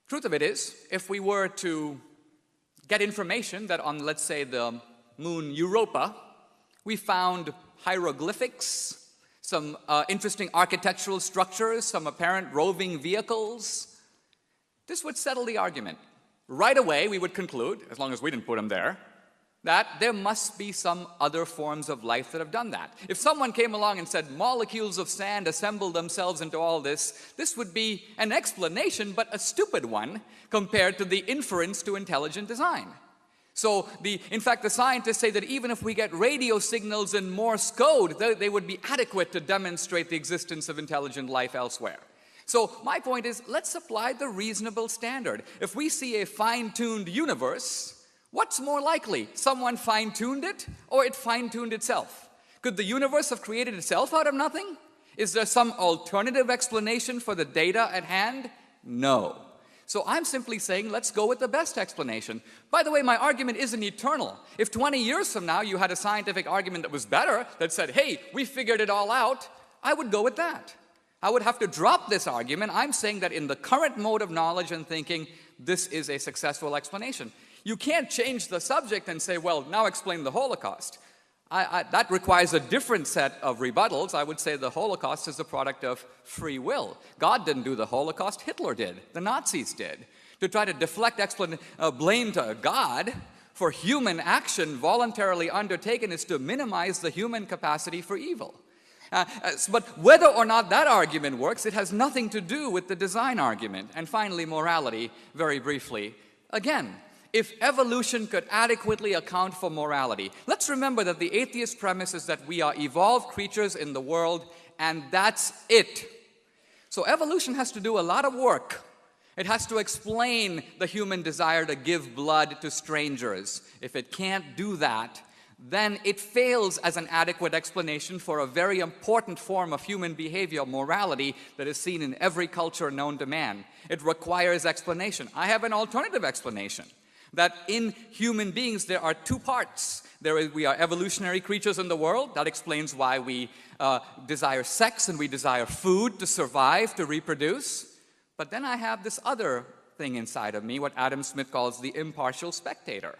truth of it is, if we were to get information that on, let's say, the moon Europa, we found hieroglyphics, some interesting architectural structures, some apparent roving vehicles, this would settle the argument. Right away, we would conclude, as long as we didn't put them there, that there must be some other forms of life that have done that. If someone came along and said molecules of sand assembled themselves into all this, this would be an explanation, but a stupid one compared to the inference to intelligent design. So, in fact, the scientists say that even if we get radio signals in Morse code, they would be adequate to demonstrate the existence of intelligent life elsewhere. So my point is, let's apply the reasonable standard. If we see a fine-tuned universe, what's more likely? Someone fine-tuned it, or it fine-tuned itself? Could the universe have created itself out of nothing? Is there some alternative explanation for the data at hand? No. So I'm simply saying, let's go with the best explanation. By the way, my argument isn't eternal. If 20 years from now you had a scientific argument that was better, that said, hey, we figured it all out, I would go with that. I would have to drop this argument. I'm saying that in the current mode of knowledge and thinking, this is a successful explanation. You can't change the subject and say, well, now explain the Holocaust. That requires a different set of rebuttals. I would say the Holocaust is a product of free will. God didn't do the Holocaust, Hitler did. The Nazis did. To try to deflect blame to God for human action voluntarily undertaken is to minimize the human capacity for evil. But whether or not that argument works, it has nothing to do with the design argument. And finally, morality, very briefly. Again, if evolution could adequately account for morality, let's remember that the atheist premise is that we are evolved creatures in the world, and that's it. So evolution has to do a lot of work. It has to explain the human desire to give blood to strangers. If it can't do that, then it fails as an adequate explanation for a very important form of human behavior, morality, that is seen in every culture known to man. It requires explanation. I have an alternative explanation. That in human beings there are two parts. We are evolutionary creatures in the world. That explains why we desire sex and we desire food to survive, to reproduce. But then I have this other thing inside of me, what Adam Smith calls the impartial spectator.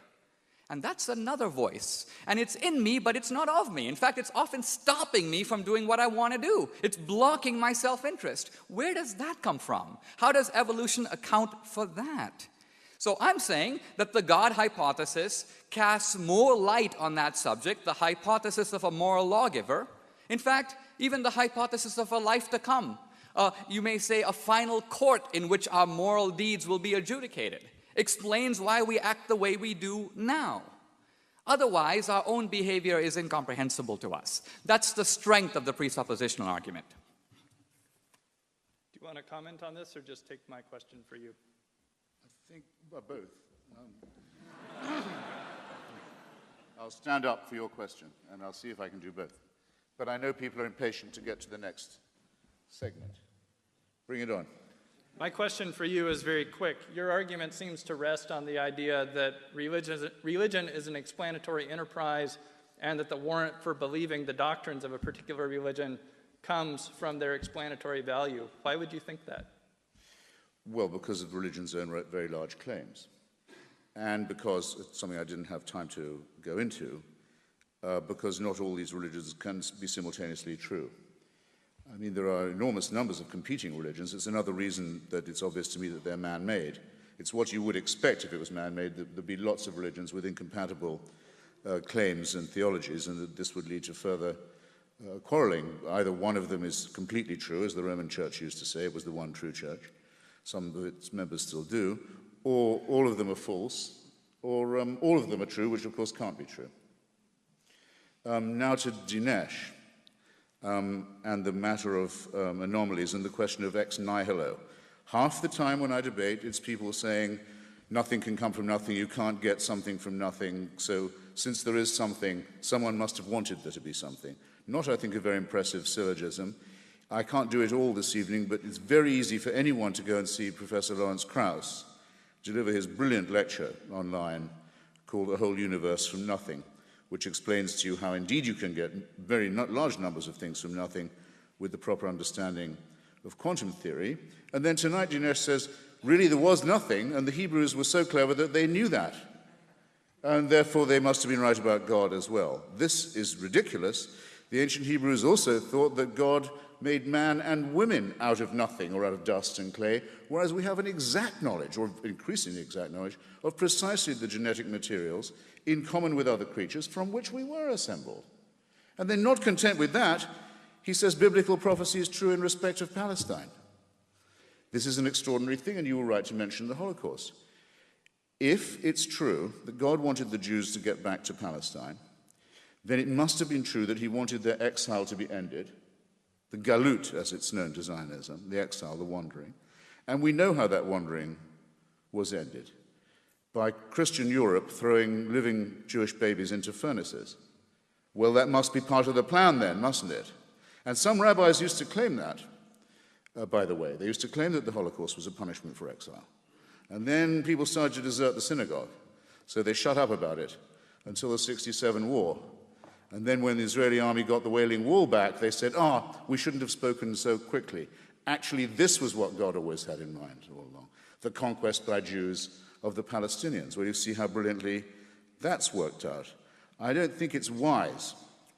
And that's another voice. And it's in me, but it's not of me. In fact, it's often stopping me from doing what I want to do. It's blocking my self-interest. Where does that come from? How does evolution account for that? So I'm saying that the God hypothesis casts more light on that subject, the hypothesis of a moral lawgiver. In fact, even the hypothesis of a life to come. You may say a final court in which our moral deeds will be adjudicated. Explains why we act the way we do now. Otherwise, our own behavior is incomprehensible to us. That's the strength of the presuppositional argument. Do you want to comment on this or just take my question for you? I think, well, both. I'll stand up for your question, and I'll see if I can do both. But I know people are impatient to get to the next segment. Bring it on. My question for you is very quick. Your argument seems to rest on the idea that religion is an explanatory enterprise and that the warrant for believing the doctrines of a particular religion comes from their explanatory value. Why would you think that? Well, because of religion's own very large claims. And because, it's something I didn't have time to go into, because not all these religions can be simultaneously true. I mean, there are enormous numbers of competing religions. It's another reason that it's obvious to me that they're man-made. It's what you would expect if it was man-made. There'd be lots of religions with incompatible claims and theologies, and that this would lead to further quarreling. Either one of them is completely true, as the Roman Church used to say, it was the one true church. Some of its members still do. Or all of them are false, or all of them are true, which of course can't be true. Now to Dinesh. And the matter of anomalies and the question of ex nihilo. Half the time when I debate, it's people saying, nothing can come from nothing, you can't get something from nothing, so since there is something, someone must have wanted there to be something. Not, I think, a very impressive syllogism. I can't do it all this evening, but it's very easy for anyone to go and see Professor Lawrence Krauss deliver his brilliant lecture online called The Whole Universe from Nothing, which explains to you how indeed you can get very large numbers of things from nothing with the proper understanding of quantum theory. And then tonight Dinesh says, really there was nothing, and the Hebrews were so clever that they knew that. And therefore they must have been right about God as well. This is ridiculous. The ancient Hebrews also thought that God made man and women out of nothing or out of dust and clay, whereas we have an exact knowledge, or increasingly exact knowledge, of precisely the genetic materials in common with other creatures from which we were assembled. And then, not content with that, he says biblical prophecy is true in respect of Palestine. This is an extraordinary thing, and you were right to mention the Holocaust. If it's true that God wanted the Jews to get back to Palestine, then it must have been true that he wanted their exile to be ended, the galut, as it's known to Zionism, the exile, the wandering. And we know how that wandering was ended, by Christian Europe throwing living Jewish babies into furnaces. Well, that must be part of the plan then, mustn't it? And some rabbis used to claim that, by the way. They used to claim that the Holocaust was a punishment for exile. And then people started to desert the synagogue, so they shut up about it until the '67 war. And then when the Israeli army got the Wailing Wall back, they said, we shouldn't have spoken so quickly. Actually, this was what God always had in mind all along, the conquest by Jews of the Palestinians. Well, you see how brilliantly that's worked out. I don't think it's wise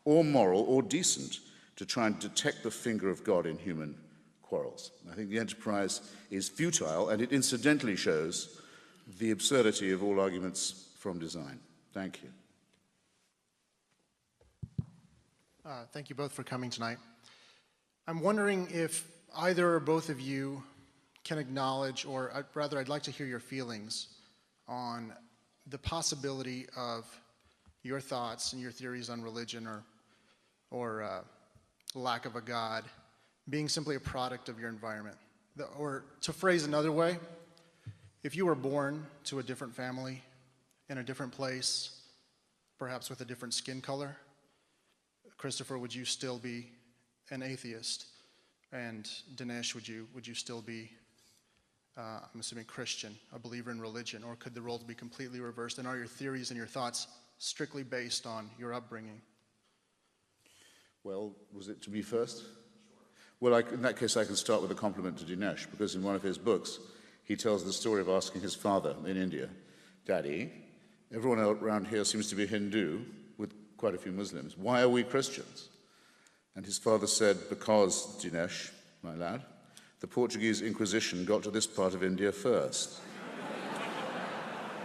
or moral or decent to try and detect the finger of God in human quarrels. I think the enterprise is futile, and it incidentally shows the absurdity of all arguments from design. Thank you. Thank you both for coming tonight. I'm wondering if either or both of you can acknowledge, or rather I'd like to hear your feelings on the possibility of your thoughts and your theories on religion or lack of a God being simply a product of your environment. Or to phrase another way, if you were born to a different family in a different place, perhaps with a different skin color, Christopher, would you still be an atheist? And Dinesh, would you still be, I'm assuming, Christian, a believer in religion? Or could the roles be completely reversed? And are your theories and your thoughts strictly based on your upbringing? Well, was it to me first? Well, in that case, I can start with a compliment to Dinesh, because in one of his books, he tells the story of asking his father in India, Daddy, everyone around here seems to be Hindu, with quite a few Muslims. Why are we Christians? And his father said, because, Dinesh, my lad, the Portuguese Inquisition got to this part of India first.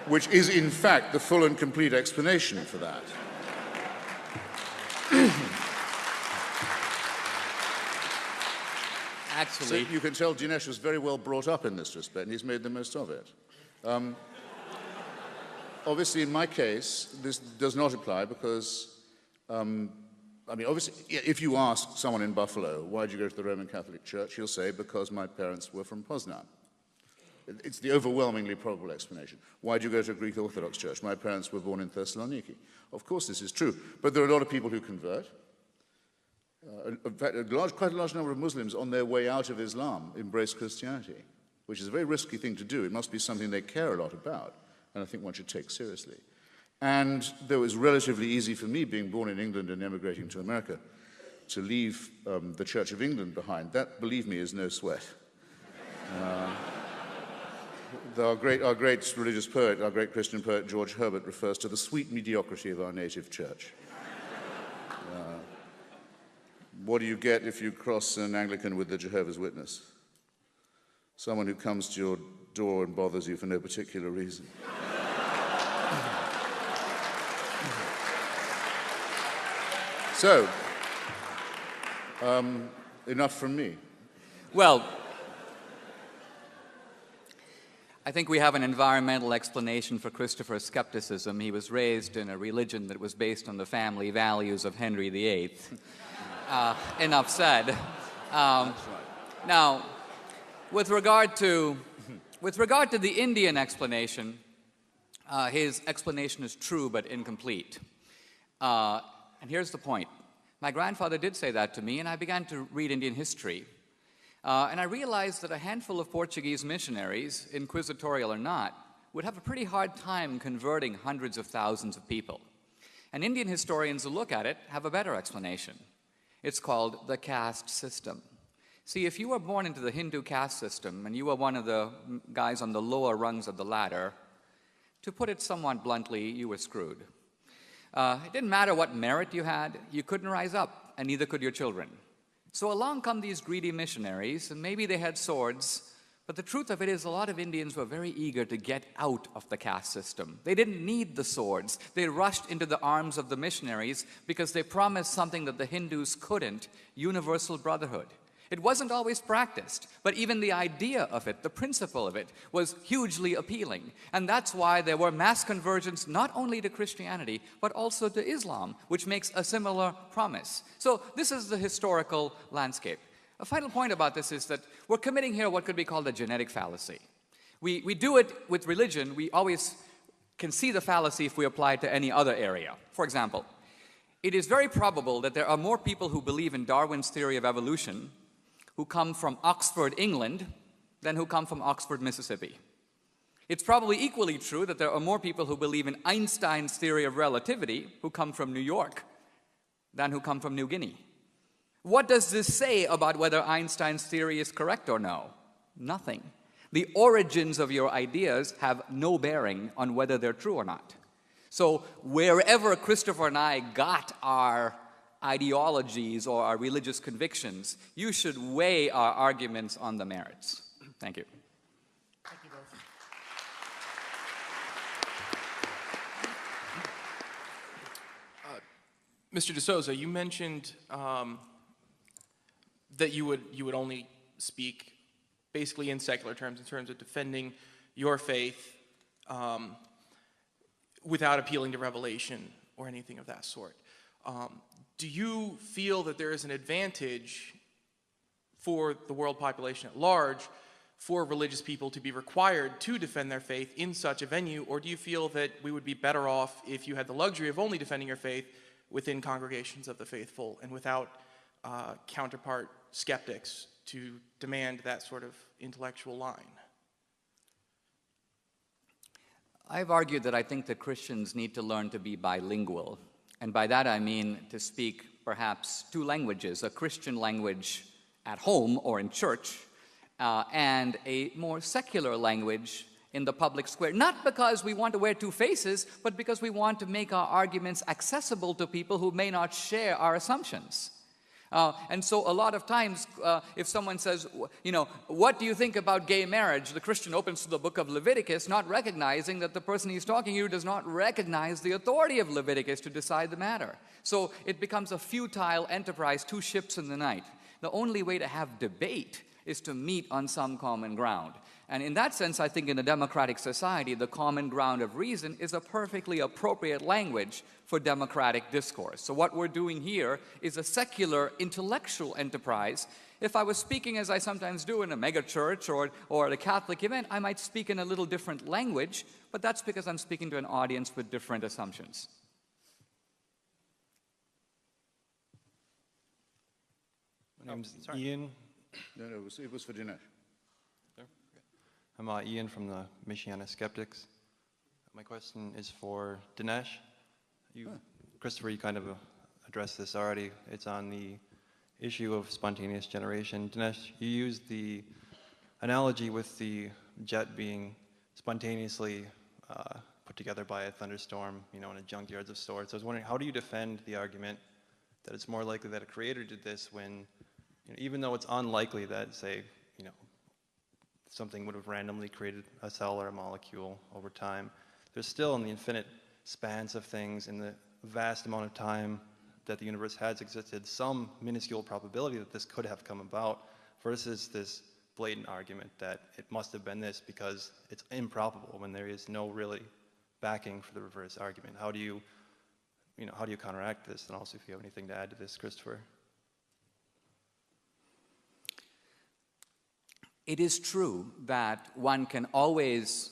Which is, in fact, the full and complete explanation for that. Actually, So you can tell Dinesh was very well brought up in this respect, and he's made the most of it. Obviously, in my case, this does not apply because, obviously, if you ask someone in Buffalo, why did you go to the Roman Catholic Church, he'll say, because my parents were from Poznan. It's the overwhelmingly probable explanation. Why do you go to a Greek Orthodox church? My parents were born in Thessaloniki. Of course this is true, but there are a lot of people who convert. In fact, quite a large number of Muslims on their way out of Islam embrace Christianity, which is a very risky thing to do. It must be something they care a lot about, and I think one should take seriously. And though it was relatively easy for me, being born in England and emigrating to America, to leave the Church of England behind, that, believe me, is no sweat. Our great religious poet, our great Christian poet, George Herbert, refers to the sweet mediocrity of our native church. What do you get if you cross an Anglican with the Jehovah's Witness? Someone who comes to your door and bothers you for no particular reason. So, enough from me. Well, I think we have an environmental explanation for Christopher's skepticism. He was raised in a religion that was based on the family values of Henry VIII. Enough said. Now, with regard to the Indian explanation, his explanation is true but incomplete. And here's the point. My grandfather did say that to me, and I began to read Indian history. And I realized that a handful of Portuguese missionaries, inquisitorial or not, would have a pretty hard time converting hundreds of thousands of people. And Indian historians who look at it have a better explanation. It's called the caste system. See, if you were born into the Hindu caste system and you were one of the guys on the lower rungs of the ladder, to put it somewhat bluntly, you were screwed. It didn't matter what merit you had, you couldn't rise up, and neither could your children. So along come these greedy missionaries, and maybe they had swords, but the truth of it is a lot of Indians were very eager to get out of the caste system. They didn't need the swords. They rushed into the arms of the missionaries because they promised something that the Hindus couldn't, universal brotherhood. It wasn't always practiced, but even the idea of it, the principle of it, was hugely appealing. And that's why there were mass conversions not only to Christianity, but also to Islam, which makes a similar promise. So this is the historical landscape. A final point about this is that we're committing here what could be called a genetic fallacy. We do it with religion. We always can see the fallacy if we apply it to any other area. For example, it is very probable that there are more people who believe in Darwin's theory of evolution who come from Oxford, England, than who come from Oxford, Mississippi. It's probably equally true that there are more people who believe in Einstein's theory of relativity who come from New York than who come from New Guinea. What does this say about whether Einstein's theory is correct or no? Nothing. The origins of your ideas have no bearing on whether they're true or not. So wherever Christopher and I got our ideologies or our religious convictions, you should weigh our arguments on the merits. Thank you. Thank you both. Mr. D'Souza, you mentioned that you would only speak basically in secular terms, in terms of defending your faith without appealing to revelation or anything of that sort. Do you feel that there is an advantage for the world population at large for religious people to be required to defend their faith in such a venue, or do you feel that we would be better off if you had the luxury of only defending your faith within congregations of the faithful and without counterpart skeptics to demand that sort of intellectual line? I've argued that I think that Christians need to learn to be bilingual. And by that I mean to speak perhaps two languages, a Christian language at home or in church, and a more secular language in the public square. Not because we want to wear two faces, but because we want to make our arguments accessible to people who may not share our assumptions. And so a lot of times, if someone says, what do you think about gay marriage? The Christian opens to the book of Leviticus, not recognizing that the person he's talking to does not recognize the authority of Leviticus to decide the matter. So it becomes a futile enterprise, two ships in the night. The only way to have debate is to meet on some common ground. And in that sense, I think in a democratic society, the common ground of reason is a perfectly appropriate language for democratic discourse. So what we're doing here is a secular intellectual enterprise. If I was speaking, as I sometimes do, in a megachurch or at a Catholic event, I might speak in a little different language, but that's because I'm speaking to an audience with different assumptions. My name's Ian. No, it was for Dinesh. I'm Ian from the Michiana Skeptics. My question is for Dinesh. Christopher, you kind of addressed this already. It's on the issue of spontaneous generation. Dinesh, you used the analogy with the jet being spontaneously put together by a thunderstorm, in a junkyard of sorts. I was wondering, how do you defend the argument that it's more likely that a creator did this when, even though it's unlikely that, say, something would have randomly created a cell or a molecule over time, there's still, in the infinite spans of things, in the vast amount of time that the universe has existed, some minuscule probability that this could have come about, versus this blatant argument that it must have been this because it's improbable when there is no really backing for the reverse argument. How do you counteract this? And also, if you have anything to add to this, Christopher. It is true that one can always,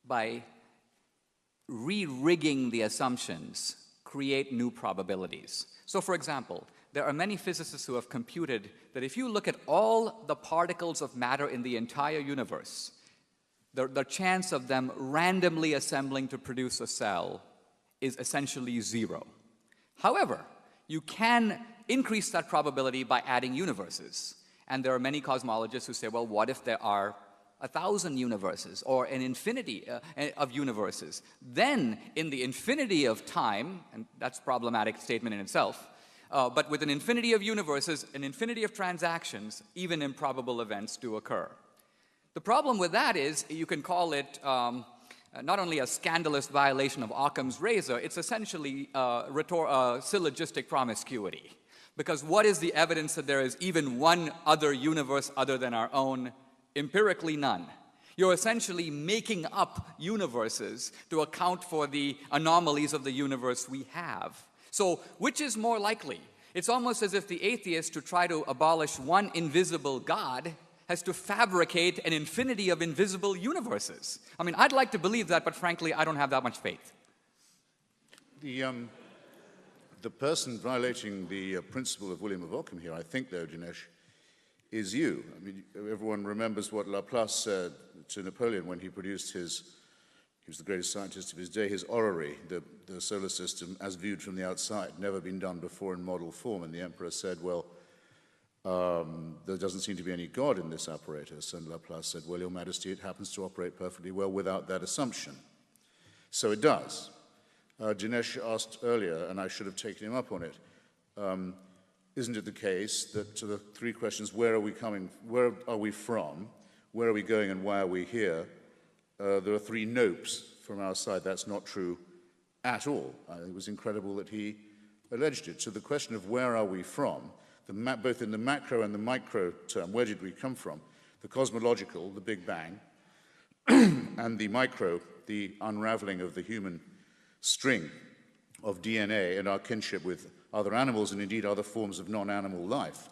by re-rigging the assumptions, create new probabilities. So, for example, there are many physicists who have computed that if you look at all the particles of matter in the entire universe, the chance of them randomly assembling to produce a cell is essentially zero. However, you can increase that probability by adding universes. And there are many cosmologists who say, well, what if there are 1,000 universes or an infinity of universes? Then, in the infinity of time, and that's a problematic statement in itself, but with an infinity of universes, an infinity of transactions, even improbable events do occur. The problem with that is you can call it not only a scandalous violation of Occam's razor, it's essentially syllogistic promiscuity. Because what is the evidence that there is even one other universe other than our own? Empirically, none. You're essentially making up universes to account for the anomalies of the universe we have. So, which is more likely? It's almost as if the atheist, to try to abolish one invisible God, has to fabricate an infinity of invisible universes. I mean, I'd like to believe that, but frankly, I don't have that much faith. The person violating the principle of William of Ockham here, I think, though, Dinesh, is you. I mean, everyone remembers what Laplace said to Napoleon when he produced he was the greatest scientist of his day, his orrery, the solar system as viewed from the outside, never been done before in model form. And the emperor said, well, there doesn't seem to be any God in this apparatus. And Laplace said, well, Your Majesty, it happens to operate perfectly well without that assumption. So it does. Dinesh asked earlier, and I should have taken him up on it, isn't it the case that to the three questions, where are we coming, where are we from, where are we going, and why are we here, there are three nopes from our side. That's not true at all. It was incredible that he alleged it. So the question of where are we from, both in the macro and the micro term, where did we come from, the cosmological, the Big Bang, and the micro, the unraveling of the human string of DNA and our kinship with other animals and indeed other forms of non-animal life.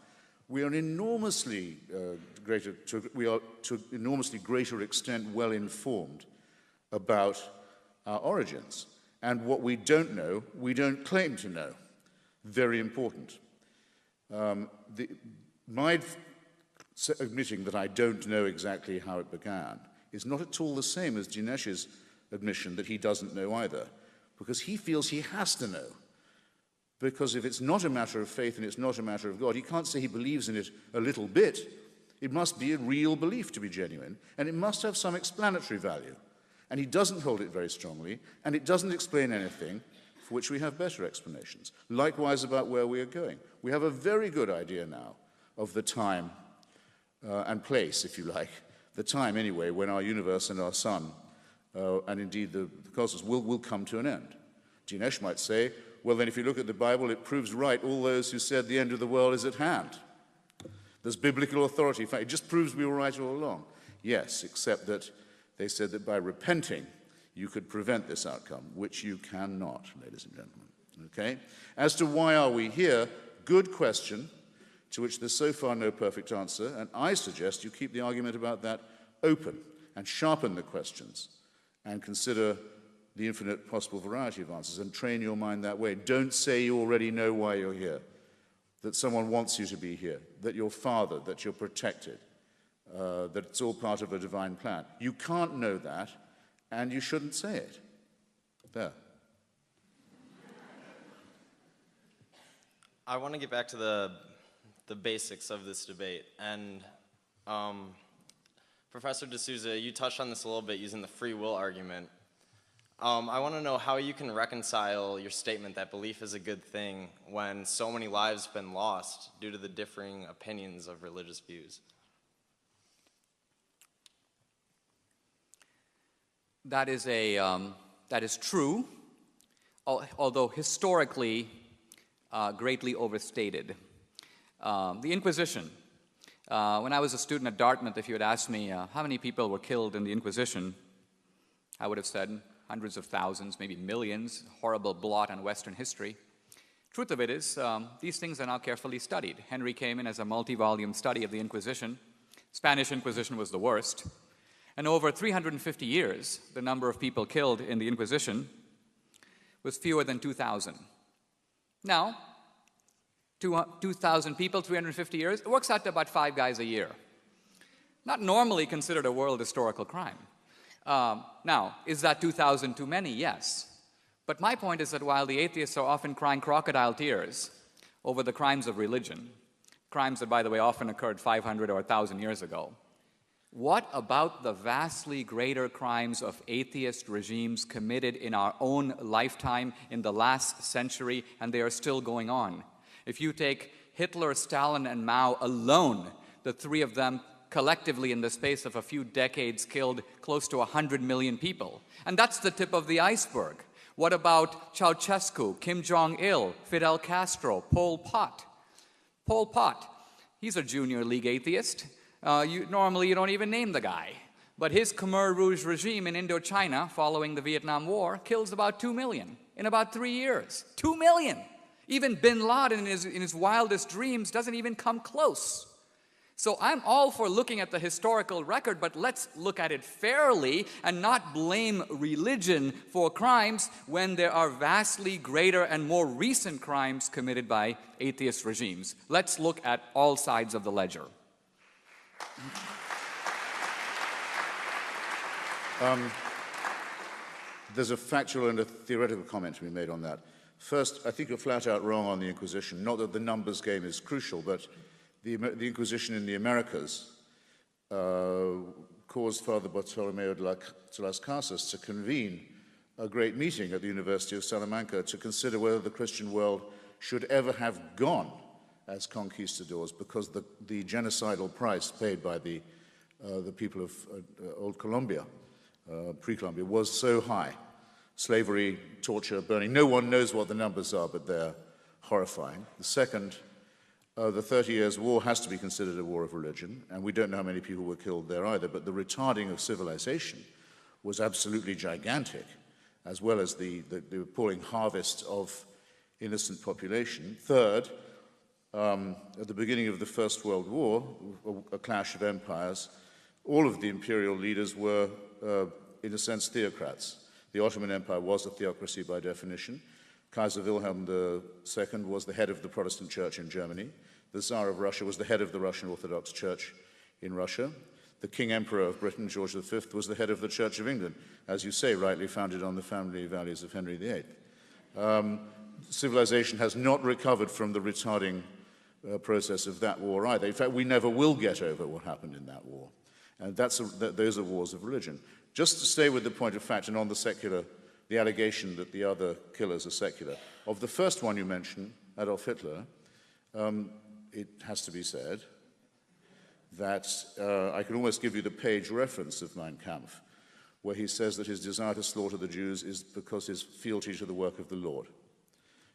We are enormously to enormously greater extent well informed about our origins. And what we don't know, we don't claim to know. Very important. My admitting that I don't know exactly how it began is not at all the same as Dinesh's admission that he doesn't know either, because he feels he has to know. Because if it's not a matter of faith and it's not a matter of God, he can't say he believes in it a little bit. It must be a real belief to be genuine, and it must have some explanatory value. And he doesn't hold it very strongly, and it doesn't explain anything for which we have better explanations. Likewise about where we are going. We have a very good idea now of the time and place, if you like, the time anyway, when our universe and our sun, and indeed the cosmos, will come to an end. Dinesh might say, well, then if you look at the Bible, it proves right all those who said the end of the world is at hand. There's biblical authority. In fact, it just proves we were right all along. Yes, except that they said that by repenting, you could prevent this outcome, which you cannot, ladies and gentlemen. Okay? As to why are we here, good question, to which there's so far no perfect answer, and I suggest you keep the argument about that open and sharpen the questions and consider the infinite possible variety of answers and train your mind that way. Don't say you already know why you're here, that someone wants you to be here, that you're fathered, that you're protected, that it's all part of a divine plan. You can't know that, and you shouldn't say it. There. I want to get back to the basics of this debate. And Professor D'Souza, you touched on this a little bit using the free will argument. I want to know how you can reconcile your statement that belief is a good thing when so many lives have been lost due to the differing opinions of religious views. That is true, although historically greatly overstated. The Inquisition. When I was a student at Dartmouth, if you had asked me how many people were killed in the Inquisition, I would have said hundreds of thousands, maybe millions, horrible blot on Western history. Truth of it is, these things are now carefully studied. Henry came in as a multi-volume study of the Inquisition. Spanish Inquisition was the worst. And over 350 years, the number of people killed in the Inquisition was fewer than 2,000. Now, 2,000 people, 350 years, it works out to about 5 guys a year. Not normally considered a world historical crime. Now, is that 2,000 too many? Yes. But my point is that while the atheists are often crying crocodile tears over the crimes of religion, crimes that, by the way, often occurred 500 or 1,000 years ago, what about the vastly greater crimes of atheist regimes committed in our own lifetime in the last century, and they are still going on? If you take Hitler, Stalin, and Mao alone, the three of them collectively in the space of a few decades killed close to 100 million people. And that's the tip of the iceberg. What about Ceausescu, Kim Jong-il, Fidel Castro, Pol Pot? Pol Pot, he's a junior league atheist. Normally you don't even name the guy. But his Khmer Rouge regime in Indochina, following the Vietnam War, kills about 2 million in about 3 years. 2 million! Even bin Laden in his wildest dreams doesn't even come close. So I'm all for looking at the historical record, but let's look at it fairly and not blame religion for crimes when there are vastly greater and more recent crimes committed by atheist regimes. Let's look at all sides of the ledger. There's a factual and a theoretical comment to be made on that. First, I think you're flat out wrong on the Inquisition. Not that the numbers game is crucial, but the Inquisition in the Americas caused Father Bartolomeo de las Casas to convene a great meeting at the University of Salamanca to consider whether the Christian world should ever have gone as conquistadors, because the genocidal price paid by the people of old Colombia, pre-Colombia, was so high. Slavery, torture, burning. No one knows what the numbers are, but they're horrifying. The second, the 30 Years' War has to be considered a war of religion, and we don't know how many people were killed there either, but the retarding of civilization was absolutely gigantic, as well as the appalling harvest of innocent population. Third, at the beginning of the First World War, a clash of empires, all of the imperial leaders were, in a sense, theocrats. The Ottoman Empire was a theocracy by definition. Kaiser Wilhelm II was the head of the Protestant Church in Germany. The Tsar of Russia was the head of the Russian Orthodox Church in Russia. The King Emperor of Britain, George V, was the head of the Church of England, as you say, rightly founded on the family values of Henry VIII. Civilization has not recovered from the retarding process of that war either. In fact, we never will get over what happened in that war. And those are wars of religion. Just to stay with the point of fact and on the allegation that the other killers are secular. Of the first one you mentioned, Adolf Hitler, it has to be said that I can almost give you the page reference of Mein Kampf, where he says that his desire to slaughter the Jews is because his fealty to the work of the Lord.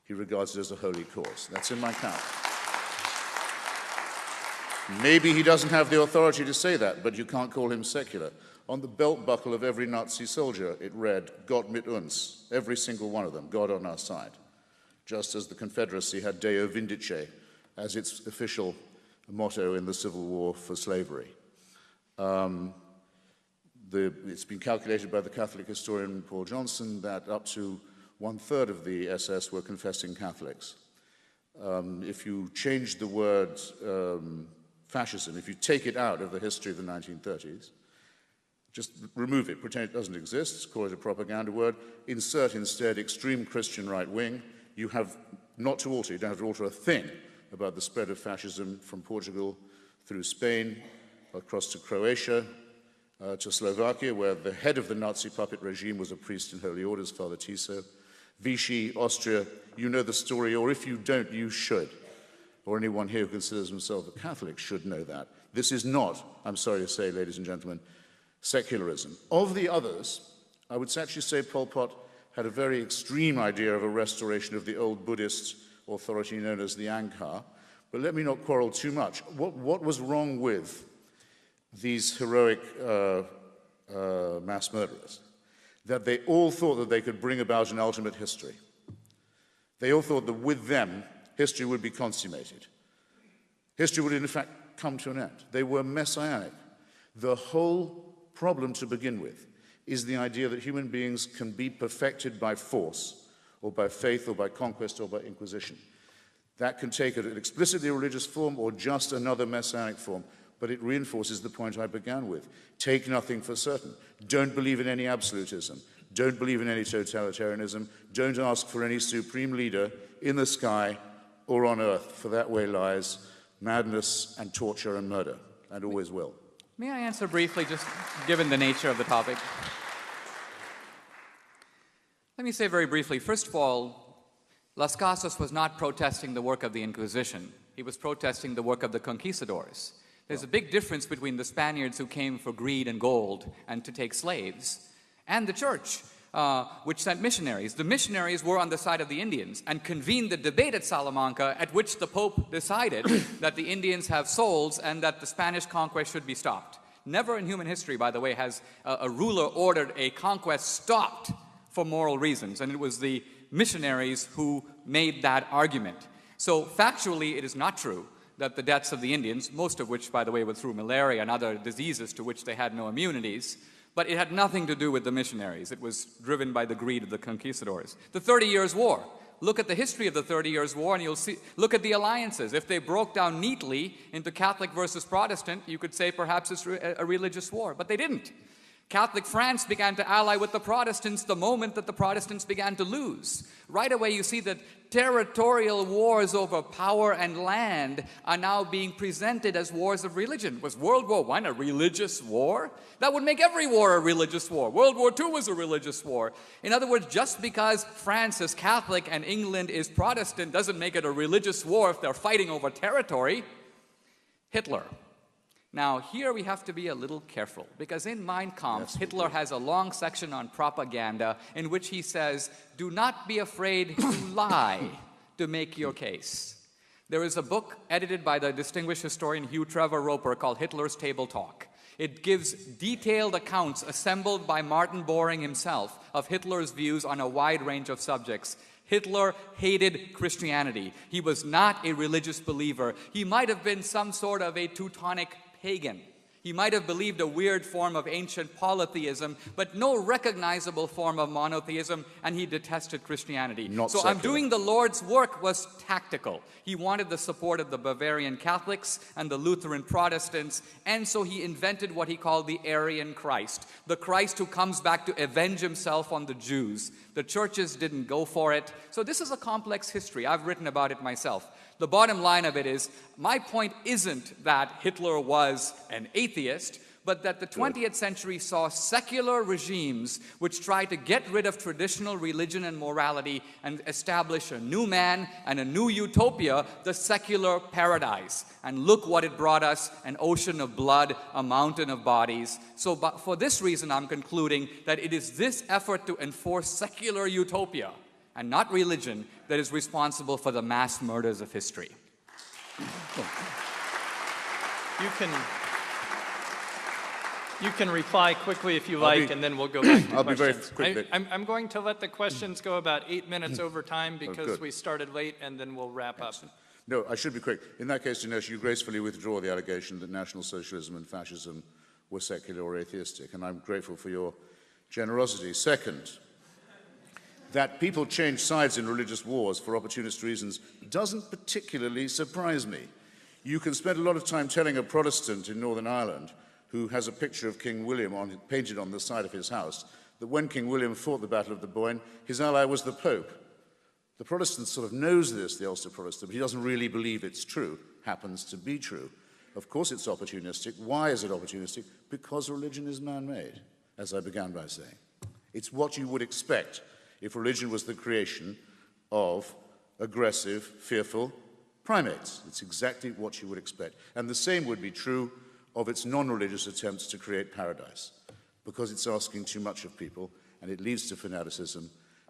He regards it as a holy cause. That's in Mein Kampf. Maybe he doesn't have the authority to say that, but you can't call him secular. On the belt buckle of every Nazi soldier, it read, Gott mit uns, every single one of them, God on our side. Just as the Confederacy had Deo Vindice as its official motto in the Civil War for slavery. It's been calculated by the Catholic historian Paul Johnson that up to 1/3 of the SS were confessing Catholics. If you change the word fascism, if you take it out of the history of the 1930s, just remove it, pretend it doesn't exist, call it a propaganda word, insert instead extreme Christian right wing, you have not to alter, you don't have to alter a thing about the spread of fascism from Portugal through Spain, across to Croatia, to Slovakia, where the head of the Nazi puppet regime was a priest in holy orders, Father Tiso. Vichy, Austria, you know the story, or if you don't, you should. Or anyone here who considers himself a Catholic should know that. This is not, I'm sorry to say, ladies and gentlemen, secularism. Of the others, I would actually say Pol Pot had a very extreme idea of a restoration of the old Buddhist authority known as the Angkar, but let me not quarrel too much. What was wrong with these heroic mass murderers? That they all thought that they could bring about an ultimate history. They all thought that with them, history would be consummated. History would in fact come to an end. They were messianic. The whole problem to begin with is the idea that human beings can be perfected by force, or by faith, or by conquest, or by inquisition. That can take an explicitly religious form or just another messianic form, but it reinforces the point I began with. Take nothing for certain. Don't believe in any absolutism. Don't believe in any totalitarianism. Don't ask for any supreme leader in the sky or on earth, for that way lies madness and torture and murder, and always will. May I answer briefly, just given the nature of the topic? Let me say very briefly, first of all, Las Casas was not protesting the work of the Inquisition. He was protesting the work of the conquistadors. There's a big difference between the Spaniards who came for greed and gold and to take slaves, and the church, which sent missionaries. The missionaries were on the side of the Indians and convened the debate at Salamanca, at which the Pope decided that the Indians have souls and that the Spanish conquest should be stopped. Never in human history, by the way, has a ruler ordered a conquest stopped for moral reasons, and it was the missionaries who made that argument. So factually, it is not true that the deaths of the Indians, most of which, by the way, were through malaria and other diseases to which they had no immunities, but it had nothing to do with the missionaries. It was driven by the greed of the conquistadors. The 30 Years' War. Look at the history of the 30 Years' War and you'll see, look at the alliances. If they broke down neatly into Catholic versus Protestant, you could say perhaps it's a religious war, but they didn't. Catholic France began to ally with the Protestants the moment that the Protestants began to lose. Right away you see that territorial wars over power and land are now being presented as wars of religion. Was World War I a religious war? That would make every war a religious war. World War II was a religious war. In other words, just because France is Catholic and England is Protestant doesn't make it a religious war if they're fighting over territory. Hitler. Now, here we have to be a little careful, because in Mein Kampf, Hitler has a long section on propaganda in which he says, do not be afraid to lie to make your case. There is a book edited by the distinguished historian Hugh Trevor Roper called Hitler's Table Talk. It gives detailed accounts assembled by Martin Boring himself of Hitler's views on a wide range of subjects. Hitler hated Christianity. He was not a religious believer. He might have been some sort of a Teutonic pagan. He might have believed a weird form of ancient polytheism, but no recognizable form of monotheism, and he detested Christianity. So I'm doing the Lord's work was tactical. He wanted the support of the Bavarian Catholics and the Lutheran Protestants, and so he invented what he called the Aryan Christ, the Christ who comes back to avenge himself on the Jews. The churches didn't go for it. So this is a complex history. I've written about it myself. The bottom line of it is, my point isn't that Hitler was an atheist, but that the 20th century saw secular regimes which tried to get rid of traditional religion and morality and establish a new man and a new utopia, the secular paradise. And look what it brought us, an ocean of blood, a mountain of bodies. So for this reason, I'm concluding that it is this effort to enforce secular utopia and not religion that is responsible for the mass murders of history. You can reply quickly if you like, and then we'll go back to I'll be very questions. quick. I'm going to let the questions go about 8 minutes over time because good. we started late, and then we'll wrap up. No, I should be quick. In that case, Dinesh, you gracefully withdraw the allegation that National Socialism and Fascism were secular or atheistic, and I'm grateful for your generosity. Second, that people change sides in religious wars for opportunist reasons doesn't particularly surprise me. You can spend a lot of time telling a Protestant in Northern Ireland who has a picture of King William painted on the side of his house that when King William fought the Battle of the Boyne, his ally was the Pope. The Protestant sort of knows this, the Ulster Protestant, but he doesn't really believe it's true. Happens to be true. Of course it's opportunistic. Why is it opportunistic? Because religion is man-made, as I began by saying. It's what you would expect if religion was the creation of aggressive, fearful primates. It's exactly what you would expect. And the same would be true of its non-religious attempts to create paradise, because it's asking too much of people, and it leads to fanaticism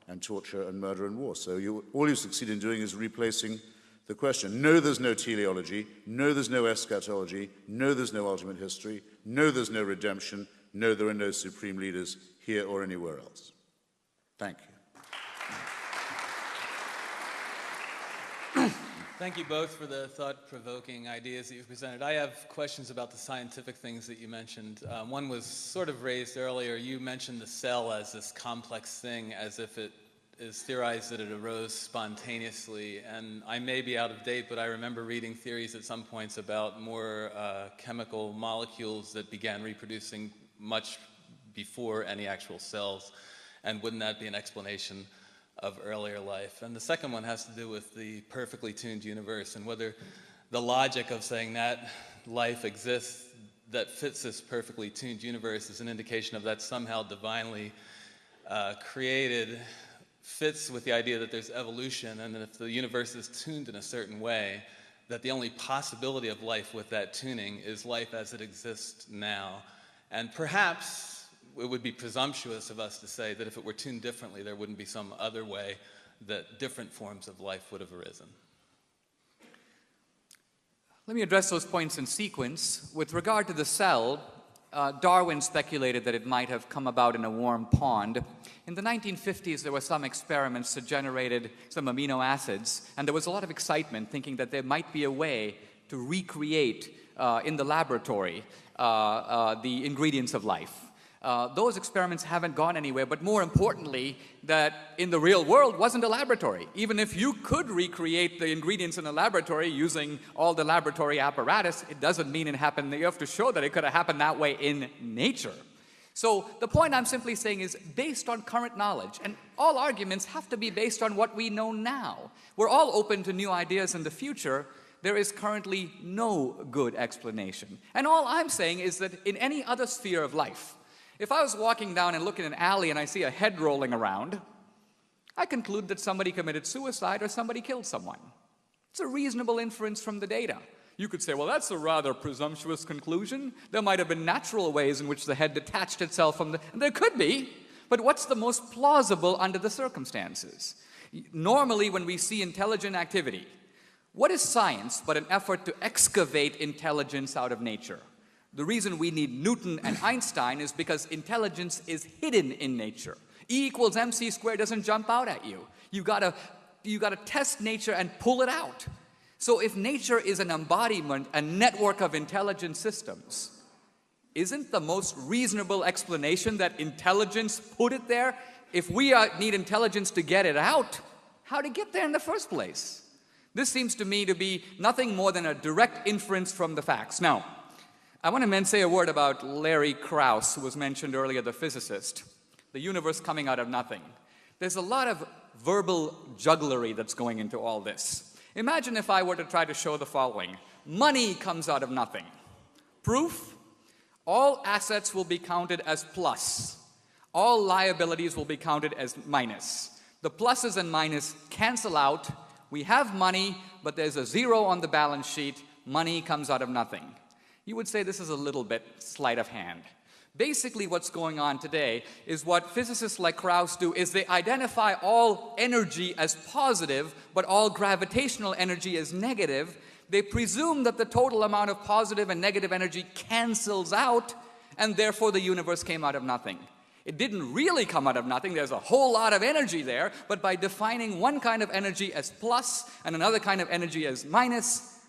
and torture and murder and war. So all you succeed in doing is replacing the question. No, there's no teleology. No, there's no eschatology. No, there's no ultimate history. No, there's no redemption. No, there are no supreme leaders here or anywhere else. Thank you. Thank you both for the thought-provoking ideas that you've presented. I have questions about the scientific things that you mentioned. One was sort of raised earlier. You mentioned the cell as this complex thing, as if it is theorized that it arose spontaneously. And I may be out of date, but I remember reading theories at some points about more chemical molecules that began reproducing much before any actual cells. And wouldn't that be an explanation of earlier life? And the second one has to do with the perfectly tuned universe and whether the logic of saying that life exists that fits this perfectly tuned universe is an indication of that somehow divinely created fits with the idea that there's evolution, and that if the universe is tuned in a certain way, that the only possibility of life with that tuning is life as it exists now. And perhaps it would be presumptuous of us to say that if it were tuned differently, there wouldn't be some other way that different forms of life would have arisen. Let me address those points in sequence. With regard to the cell, Darwin speculated that it might have come about in a warm pond. In the 1950s, there were some experiments that generated some amino acids, and there was a lot of excitement thinking that there might be a way to recreate in the laboratory the ingredients of life. Those experiments haven't gone anywhere, but more importantly, that in the real world wasn't a laboratory. Even if you could recreate the ingredients in a laboratory using all the laboratory apparatus, it doesn't mean it happened. You have to show that it could have happened that way in nature. So the point I'm simply saying is based on current knowledge, and all arguments have to be based on what we know now. We're all open to new ideas in the future. There is currently no good explanation. And all I'm saying is that in any other sphere of life, if I was walking down and look in an alley and I see a head rolling around, I conclude that somebody committed suicide or somebody killed someone. It's a reasonable inference from the data. You could say, well, that's a rather presumptuous conclusion. There might have been natural ways in which the head detached itself from the... And there could be, but what's the most plausible under the circumstances? Normally, when we see intelligent activity, what is science but an effort to excavate intelligence out of nature? The reason we need Newton and Einstein is because intelligence is hidden in nature. E equals mc squared doesn't jump out at you. You gotta test nature and pull it out. So if nature is an embodiment, a network of intelligent systems, isn't the most reasonable explanation that intelligence put it there? If we need intelligence to get it out, how to get there in the first place? This seems to me to be nothing more than a direct inference from the facts. Now, I want to say a word about Larry Krauss, who was mentioned earlier, the physicist. The universe coming out of nothing. There's a lot of verbal jugglery that's going into all this. Imagine if I were to try to show the following. Money comes out of nothing. Proof? All assets will be counted as plus. All liabilities will be counted as minus. The pluses and minus cancel out. We have money, but there's a zero on the balance sheet. Money comes out of nothing. You would say this is a little bit sleight of hand. Basically what's going on today is what physicists like Krauss do is they identify all energy as positive, but all gravitational energy as negative, They presume that the total amount of positive and negative energy cancels out, and therefore the universe came out of nothing. It didn't really come out of nothing. There's a whole lot of energy there, but by defining one kind of energy as plus and another kind of energy as minus,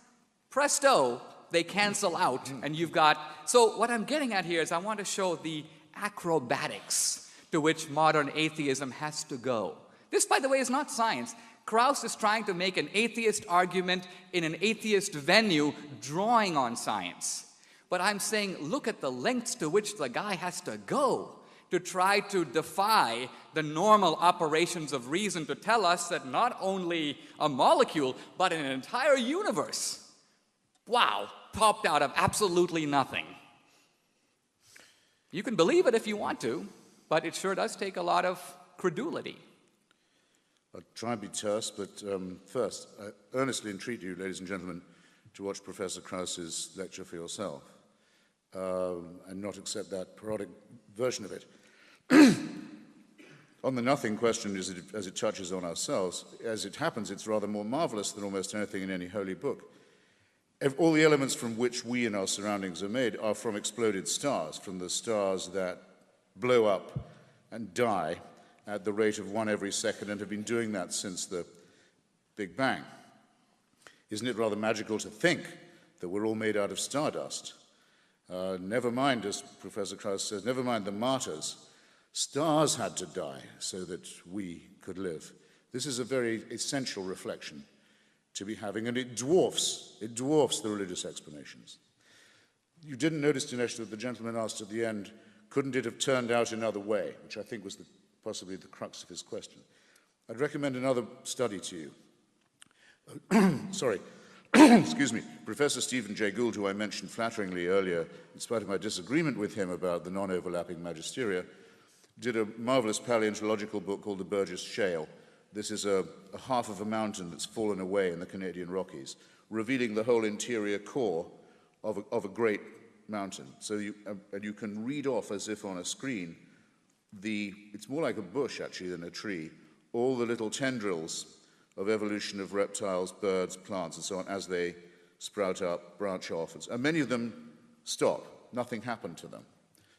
presto, they cancel out, and you've got... So what I'm getting at here is I want to show the acrobatics to which modern atheism has to go. This, by the way, is not science. Krauss is trying to make an atheist argument in an atheist venue, drawing on science. But I'm saying, look at the lengths to which the guy has to go to try to defy the normal operations of reason to tell us that not only a molecule, but an entire universe, wow, popped out of absolutely nothing. You can believe it if you want to, but it sure does take a lot of credulity. I'll try and be terse, but first, I earnestly entreat you, ladies and gentlemen, to watch Professor Krauss's lecture for yourself and not accept that parodic version of it. On the nothing question, as it touches on ourselves, as it happens, it's rather more marvelous than almost anything in any holy book. All the elements from which we and our surroundings are made are from exploded stars, from the stars that blow up and die at the rate of 1 every second, and have been doing that since the Big Bang. Isn't it rather magical to think that we're all made out of stardust? Never mind, as Professor Krauss says, never mind the martyrs. Stars had to die so that we could live. This is a very essential reflection to be having, and it dwarfs the religious explanations. You didn't notice, Dinesh, that the gentleman asked at the end, couldn't it have turned out another way, which I think was possibly the crux of his question. I'd recommend another study to you. Sorry. Excuse me. Professor Stephen Jay Gould, who I mentioned flatteringly earlier, in spite of my disagreement with him about the non-overlapping magisteria, did a marvelous paleontological book called The Burgess Shale. This is a half of a mountain that's fallen away in the Canadian Rockies, revealing the whole interior core of a great mountain. So you can read off as if on a screen it's more like a bush actually than a tree, all the little tendrils of evolution of reptiles, birds, plants, and so on as they sprout up, branch off. And many of them stop. Nothing happened to them.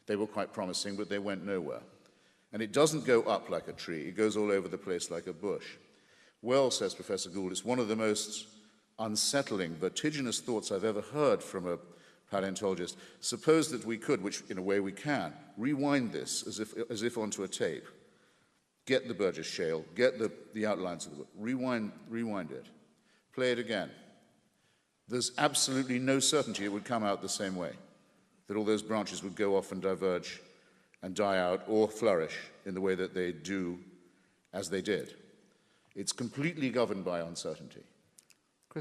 They were quite promising, but they went nowhere. And it doesn't go up like a tree. It goes all over the place like a bush. Well, says Professor Gould, it's one of the most unsettling, vertiginous thoughts I've ever heard from a paleontologist. Suppose that we could, which in a way we can, rewind this as if onto a tape. Get the Burgess Shale, get the outlines of the book, rewind it, play it again. There's absolutely no certainty it would come out the same way, that all those branches would go off and diverge and die out or flourish in the way that they do as they did. It's completely governed by uncertainty.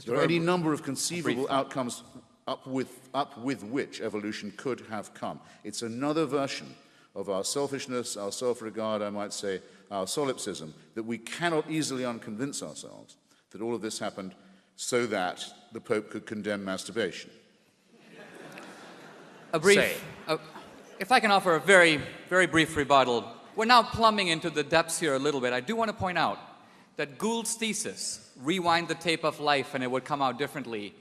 There are any number of conceivable outcomes up with which evolution could have come. It's another version of our selfishness, our self-regard, I might say, our solipsism, that we cannot easily unconvince ourselves that all of this happened so that the Pope could condemn masturbation. If I can offer a very, very brief rebuttal. We're now plumbing into the depths here a little bit. I do want to point out that Gould's thesis, rewind the tape of life and it would come out differently,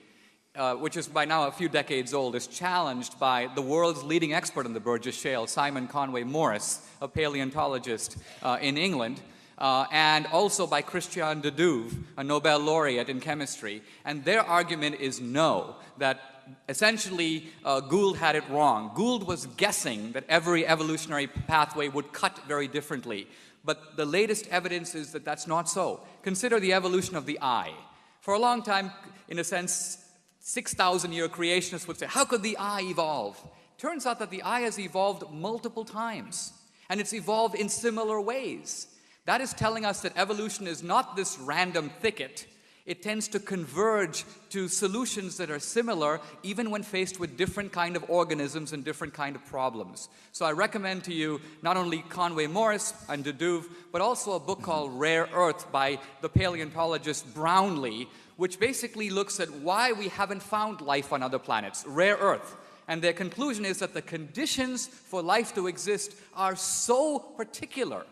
which is by now a few decades old, is challenged by the world's leading expert on the Burgess Shale, Simon Conway Morris, a paleontologist in England, and also by Christian de Duve, a Nobel laureate in chemistry. And their argument is no, that essentially Gould had it wrong. Gould was guessing that every evolutionary pathway would cut very differently. But the latest evidence is that that's not so. Consider the evolution of the eye. For a long time, in a sense, 6,000-year creationists would say, how could the eye evolve? Turns out that the eye has evolved multiple times, and it's evolved in similar ways. That is telling us that evolution is not this random thicket. It tends to converge to solutions that are similar, even when faced with different kind of organisms and different kind of problems. So I recommend to you not only Conway Morris and de Duve, but also a book called Rare Earth by the paleontologist Brownlee, which basically looks at why we haven't found life on other planets, rare earth. And their conclusion is that the conditions for life to exist are so particular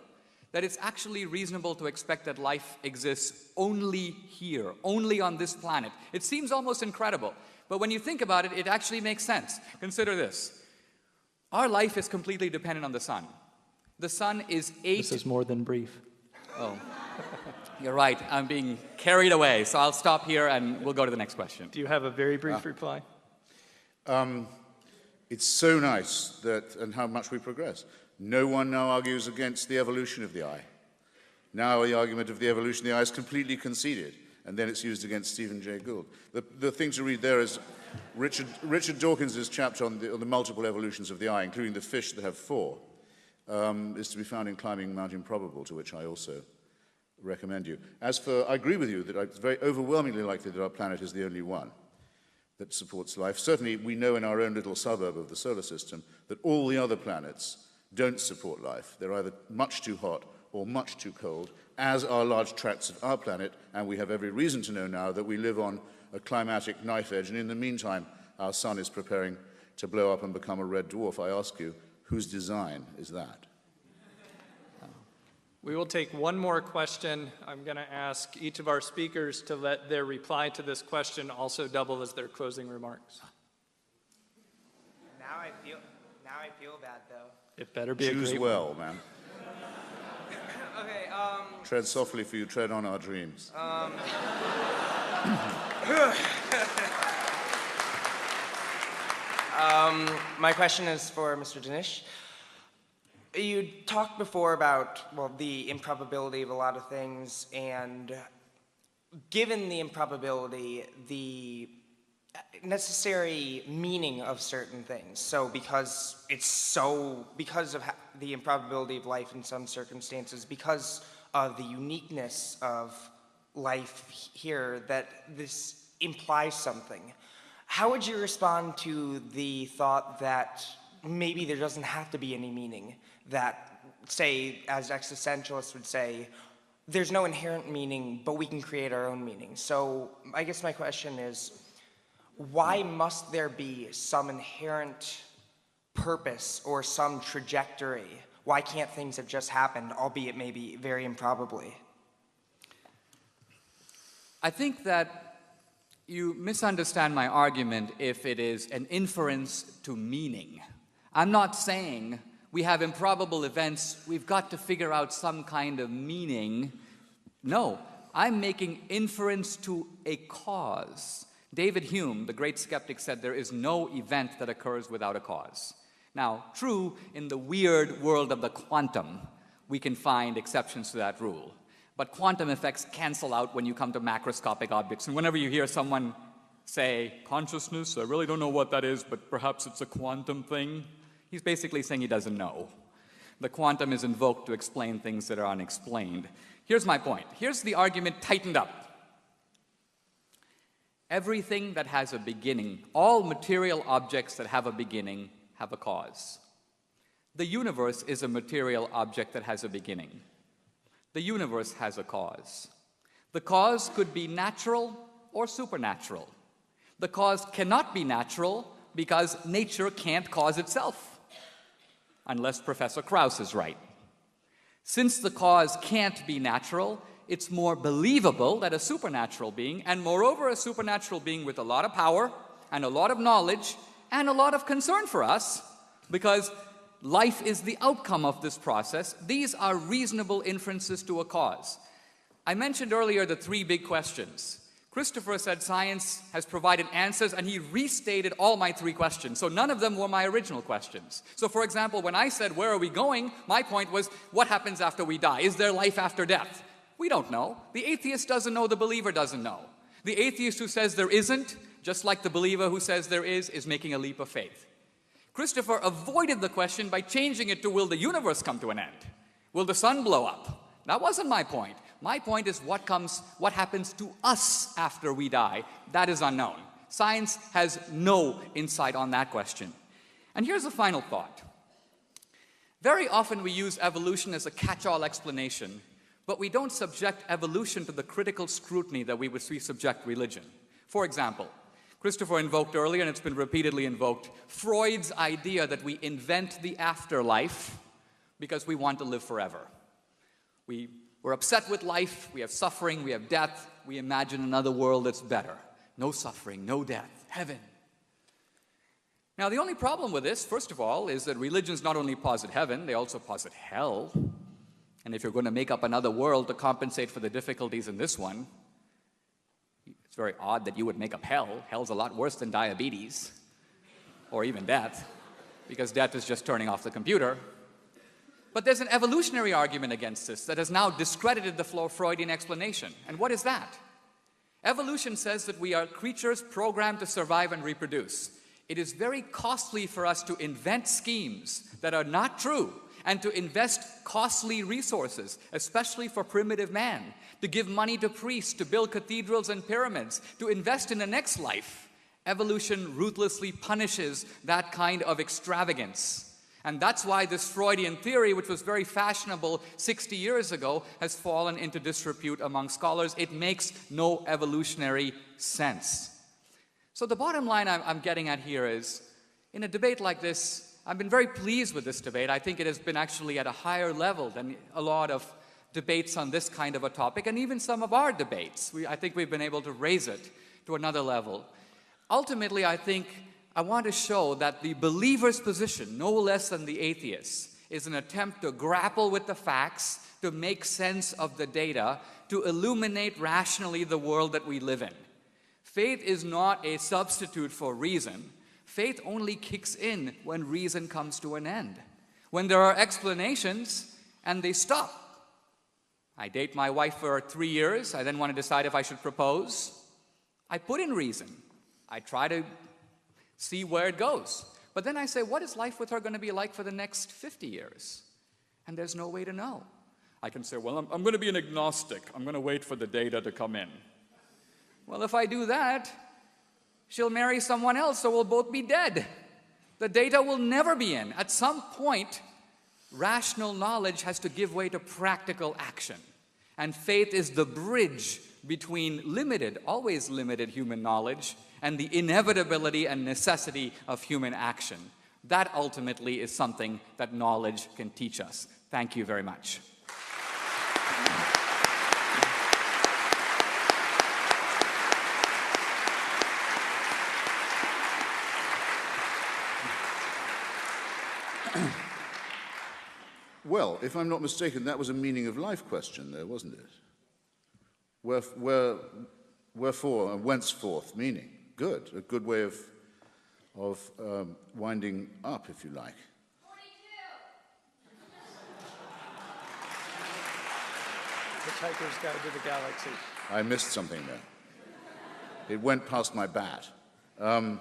that it's actually reasonable to expect that life exists only here, only on this planet. It seems almost incredible, but when you think about it, it actually makes sense. Consider this. Our life is completely dependent on the sun. The sun is This is more than brief. Oh, you're right. I'm being carried away, so I'll stop here and we'll go to the next question. Do you have a very brief reply? It's so nice that, and how much we progress. No one now argues against the evolution of the eye. Now the argument of the evolution of the eye is completely conceded, and then it's used against Stephen Jay Gould. The thing to read there is Richard Dawkins' chapter on the multiple evolutions of the eye, including the fish that have four, is to be found in Climbing Mount Improbable, to which I also recommend you. As for, I agree with you that it's very overwhelmingly likely that our planet is the only one that supports life. Certainly, we know in our own little suburb of the solar system that all the other planets don't support life. They're either much too hot or much too cold, as are large tracts of our planet, and we have every reason to know now that we live on a climatic knife edge, and in the meantime, our sun is preparing to blow up and become a red dwarf. I ask you, whose design is that? We will take one more question. I'm going to ask each of our speakers to let their reply to this question also double as their closing remarks. Now I feel bad though. It better be Choose a great well, one. man. Okay, Tread softly, for you tread on our dreams. my question is for Mr. Dinesh. You talked before about, well, the improbability of a lot of things, and given the improbability, the necessary meaning of certain things. So because of the improbability of life in some circumstances, because of the uniqueness of life here, that this implies something. How would you respond to the thought that maybe there doesn't have to be any meaning? That, say, as existentialists would say, there's no inherent meaning, but we can create our own meaning. So I guess my question is, why must there be some inherent purpose or some trajectory? Why can't things have just happened, albeit maybe very improbably? I think that you misunderstand my argument if it is an inference to meaning. I'm not saying we have improbable events, we've got to figure out some kind of meaning. No, I'm making inference to a cause. David Hume, the great skeptic, said there is no event that occurs without a cause. Now, true, in the weird world of the quantum, we can find exceptions to that rule. But quantum effects cancel out when you come to macroscopic objects. And whenever you hear someone say, consciousness, I really don't know what that is, but perhaps it's a quantum thing, he's basically saying he doesn't know. The quantum is invoked to explain things that are unexplained. Here's my point. Here's the argument tightened up. Everything that has a beginning, all material objects that have a beginning, have a cause. The universe is a material object that has a beginning. The universe has a cause. The cause could be natural or supernatural. The cause cannot be natural because nature can't cause itself, unless Professor Krauss is right. Since the cause can't be natural, it's more believable that a supernatural being, and moreover a supernatural being with a lot of power and a lot of knowledge and a lot of concern for us, because life is the outcome of this process, these are reasonable inferences to a cause. I mentioned earlier the three big questions. Christopher said science has provided answers, and he restated all my three questions. So none of them were my original questions. So for example, when I said, where are we going? My point was, what happens after we die? Is there life after death? We don't know. The atheist doesn't know, the believer doesn't know. The atheist who says there isn't, just like the believer who says there is making a leap of faith. Christopher avoided the question by changing it to, will the universe come to an end? Will the sun blow up? That wasn't my point. My point is what happens to us after we die. That is unknown. Science has no insight on that question. And here's a final thought. Very often we use evolution as a catch-all explanation, but we don't subject evolution to the critical scrutiny that we subject religion. For example, Christopher invoked earlier, and it's been repeatedly invoked, Freud's idea that we invent the afterlife because we want to live forever. We're upset with life, we have suffering, we have death, we imagine another world that's better. No suffering, no death, heaven. Now, the only problem with this, first of all, is that religions not only posit heaven, they also posit hell. And if you're going to make up another world to compensate for the difficulties in this one, it's very odd that you would make up hell. Hell's a lot worse than diabetes, or even death, because death is just turning off the computer. But there's an evolutionary argument against this that has now discredited the Freudian explanation. And what is that? Evolution says that we are creatures programmed to survive and reproduce. It is very costly for us to invent schemes that are not true and to invest costly resources, especially for primitive man, to give money to priests, to build cathedrals and pyramids, to invest in the next life. Evolution ruthlessly punishes that kind of extravagance. And that's why this Freudian theory, which was very fashionable 60 years ago, has fallen into disrepute among scholars. It makes no evolutionary sense. So the bottom line I'm getting at here is, in a debate like this, I've been very pleased with this debate. I think it has been actually at a higher level than a lot of debates on this kind of a topic, and even some of our debates. I think we've been able to raise it to another level. Ultimately, I think I want to show that the believer's position, no less than the atheist's, is an attempt to grapple with the facts, to make sense of the data, to illuminate rationally the world that we live in. Faith is not a substitute for reason. Faith only kicks in when reason comes to an end. When there are explanations and they stop. I date my wife for 3 years. I then want to decide if I should propose. I put in reason. I try to see where it goes. But then I say, what is life with her going to be like for the next 50 years? And there's no way to know. I can say, well, I'm going to be an agnostic. I'm going to wait for the data to come in. Well, if I do that, she'll marry someone else, so we'll both be dead. The data will never be in. At some point, rational knowledge has to give way to practical action. And faith is the bridge between limited, always limited human knowledge and the inevitability and necessity of human action. That ultimately is something that knowledge can teach us. Thank you very much. Well, if I'm not mistaken, that was a meaning of life question there, wasn't it? Wherefore and whenceforth meaning. Good. A good way of winding up, if you like. 42. Hitchhiker's Guide to the Galaxy. I missed something there. It went past my bat. And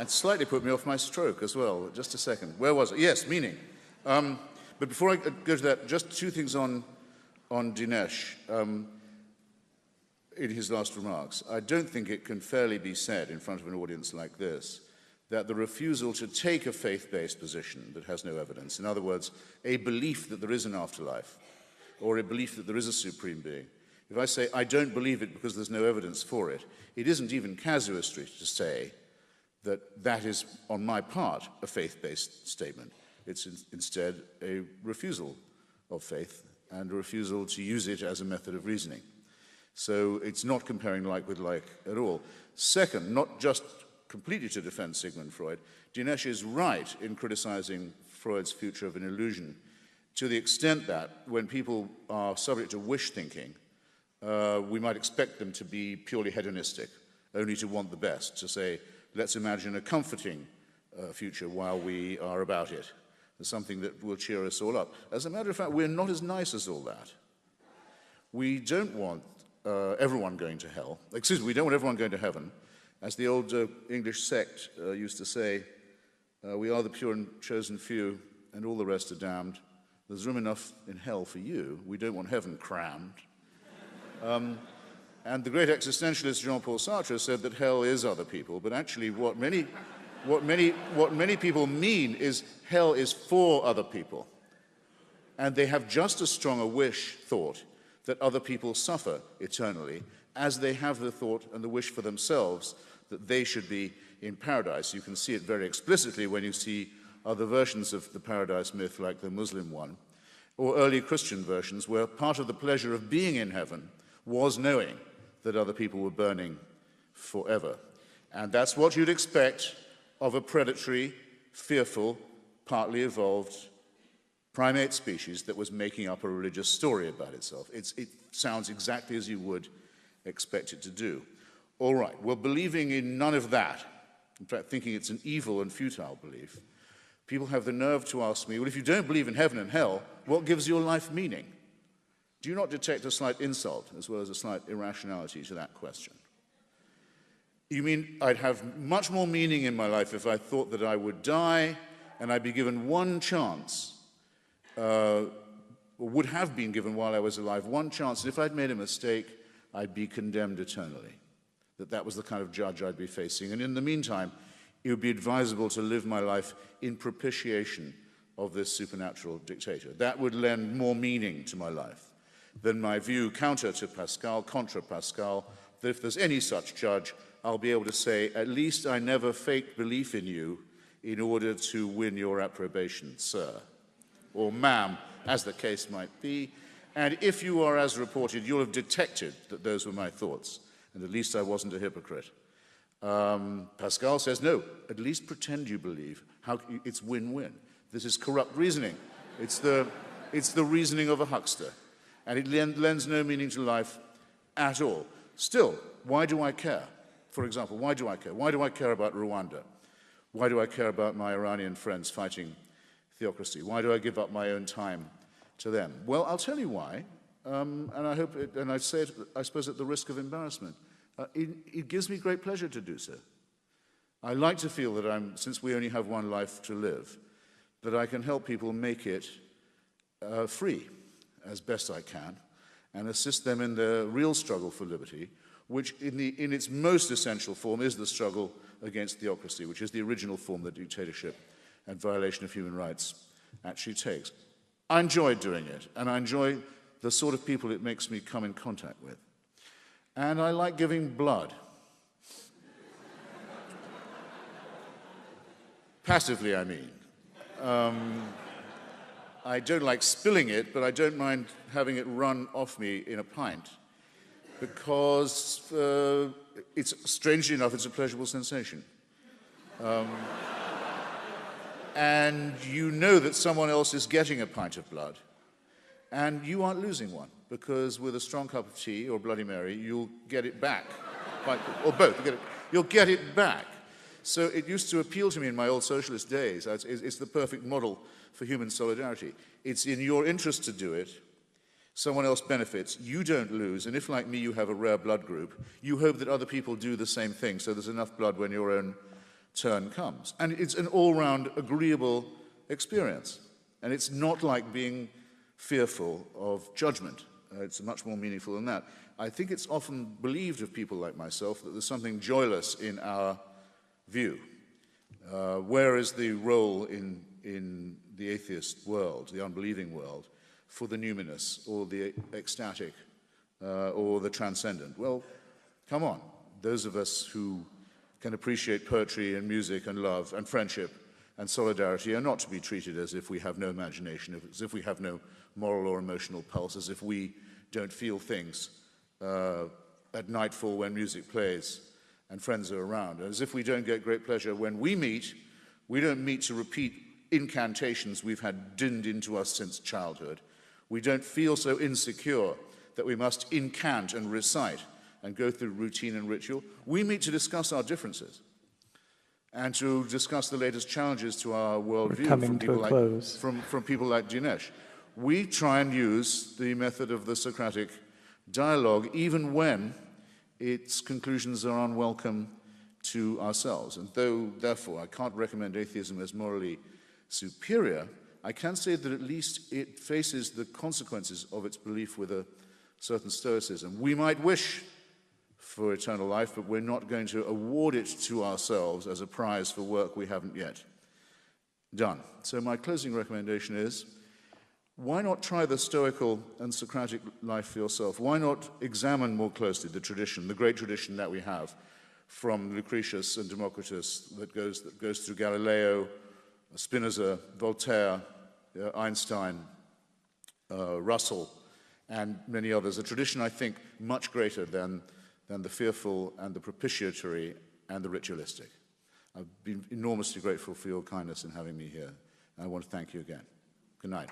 slightly put me off my stroke as well. Just a second. Where was it? Yes, meaning. But before I go to that, just two things on Dinesh in his last remarks. I don't think it can fairly be said in front of an audience like this that the refusal to take a faith-based position that has no evidence, in other words, a belief that there is an afterlife, or a belief that there is a supreme being, if I say I don't believe it because there's no evidence for it, it isn't even casuistry to say that that is, on my part, a faith-based statement. It's instead a refusal of faith and a refusal to use it as a method of reasoning. So it's not comparing like with like at all. Second, not just completely to defend Sigmund Freud, Dinesh is right in criticizing Freud's future of an illusion to the extent that when people are subject to wish thinking, we might expect them to be purely hedonistic, only to want the best, to say, let's imagine a comforting future while we are about it. There's something that will cheer us all up. As a matter of fact, we're not as nice as all that. We don't want everyone going to hell. Excuse me, we don't want everyone going to heaven. As the old English sect used to say, we are the pure and chosen few, and all the rest are damned. There's room enough in hell for you. We don't want heaven crammed. And the great existentialist Jean-Paul Sartre said that hell is other people, but actually what many people mean is hell is for other people. And they have just as strong a thought that other people suffer eternally as they have the thought and the wish for themselves that they should be in paradise. You can see it very explicitly when you see other versions of the paradise myth like the Muslim one. or early Christian versions where part of the pleasure of being in heaven was knowing that other people were burning forever. And that's what you'd expect of a predatory, fearful, partly evolved primate species that was making up a religious story about itself. It sounds exactly as you would expect it to do. All right, well, believing in none of that, in fact, thinking it's an evil and futile belief, people have the nerve to ask me, well, if you don't believe in heaven and hell, what gives your life meaning? Do you not detect a slight insult as well as a slight irrationality to that question? You mean I'd have much more meaning in my life if I thought that I would die and I'd be given one chance, or would have been given while I was alive, one chance, and if I'd made a mistake, I'd be condemned eternally, that was the kind of judge I'd be facing. And in the meantime, it would be advisable to live my life in propitiation of this supernatural dictator. That would lend more meaning to my life than my view counter to Pascal, contra Pascal, that if there's any such judge, I'll be able to say, at least I never faked belief in you in order to win your approbation, sir, or ma'am, as the case might be. And if you are as reported, you'll have detected that those were my thoughts, and at least I wasn't a hypocrite. Pascal says, no, at least pretend you believe. It's win-win. This is corrupt reasoning. It's the reasoning of a huckster. And it lends no meaning to life at all. Still, why do I care? For example, why do I care? Why do I care about Rwanda? Why do I care about my Iranian friends fighting theocracy? Why do I give up my own time to them? Well, I'll tell you why, and I say it, I suppose, at the risk of embarrassment. It gives me great pleasure to do so. I like to feel that since we only have one life to live, that I can help people make it free as best I can and assist them in their real struggle for liberty, which in its most essential form is the struggle against theocracy, which is the original form that dictatorship and violation of human rights actually takes. I enjoy doing it, and I enjoy the sort of people it makes me come in contact with. And I like giving blood. Passively, I mean. I don't like spilling it, but I don't mind having it run off me in a pint, because strangely enough, it's a pleasurable sensation. And you know that someone else is getting a pint of blood, and you aren't losing one, because with a strong cup of tea or Bloody Mary, you'll get it back. Or both, you'll get it back. So it used to appeal to me in my old socialist days. It's the perfect model for human solidarity. It's in your interest to do it. Someone else benefits, you don't lose, and if, like me, you have a rare blood group, you hope that other people do the same thing, so there's enough blood when your own turn comes. And it's an all-round agreeable experience. And it's not like being fearful of judgment. It's much more meaningful than that. I think it's often believed of people like myself that there's something joyless in our view. Where is the role in the atheist world, the unbelieving world, for the numinous or the ecstatic or the transcendent? Well, come on. Those of us who can appreciate poetry and music and love and friendship and solidarity are not to be treated as if we have no imagination, as if we have no moral or emotional pulse, as if we don't feel things at nightfall when music plays and friends are around, as if we don't get great pleasure when we meet. We don't meet to repeat incantations we've had dinned into us since childhood. We don't feel so insecure that we must incant and recite and go through routine and ritual. We meet to discuss our differences and to discuss the latest challenges to our worldview from people like Dinesh. We try and use the method of the Socratic dialogue even when its conclusions are unwelcome to ourselves. And though, therefore, I can't recommend atheism as morally superior, I can say that at least it faces the consequences of its belief with a certain stoicism. We might wish for eternal life, but we're not going to award it to ourselves as a prize for work we haven't yet done. So my closing recommendation is, why not try the Stoical and Socratic life for yourself? Why not examine more closely the tradition, the great tradition that we have from Lucretius and Democritus that goes through Galileo, Spinoza, Voltaire, Einstein, Russell, and many others, a tradition, I think, much greater than the fearful and the propitiatory and the ritualistic. I've been enormously grateful for your kindness in having me here, and I want to thank you again. Good night.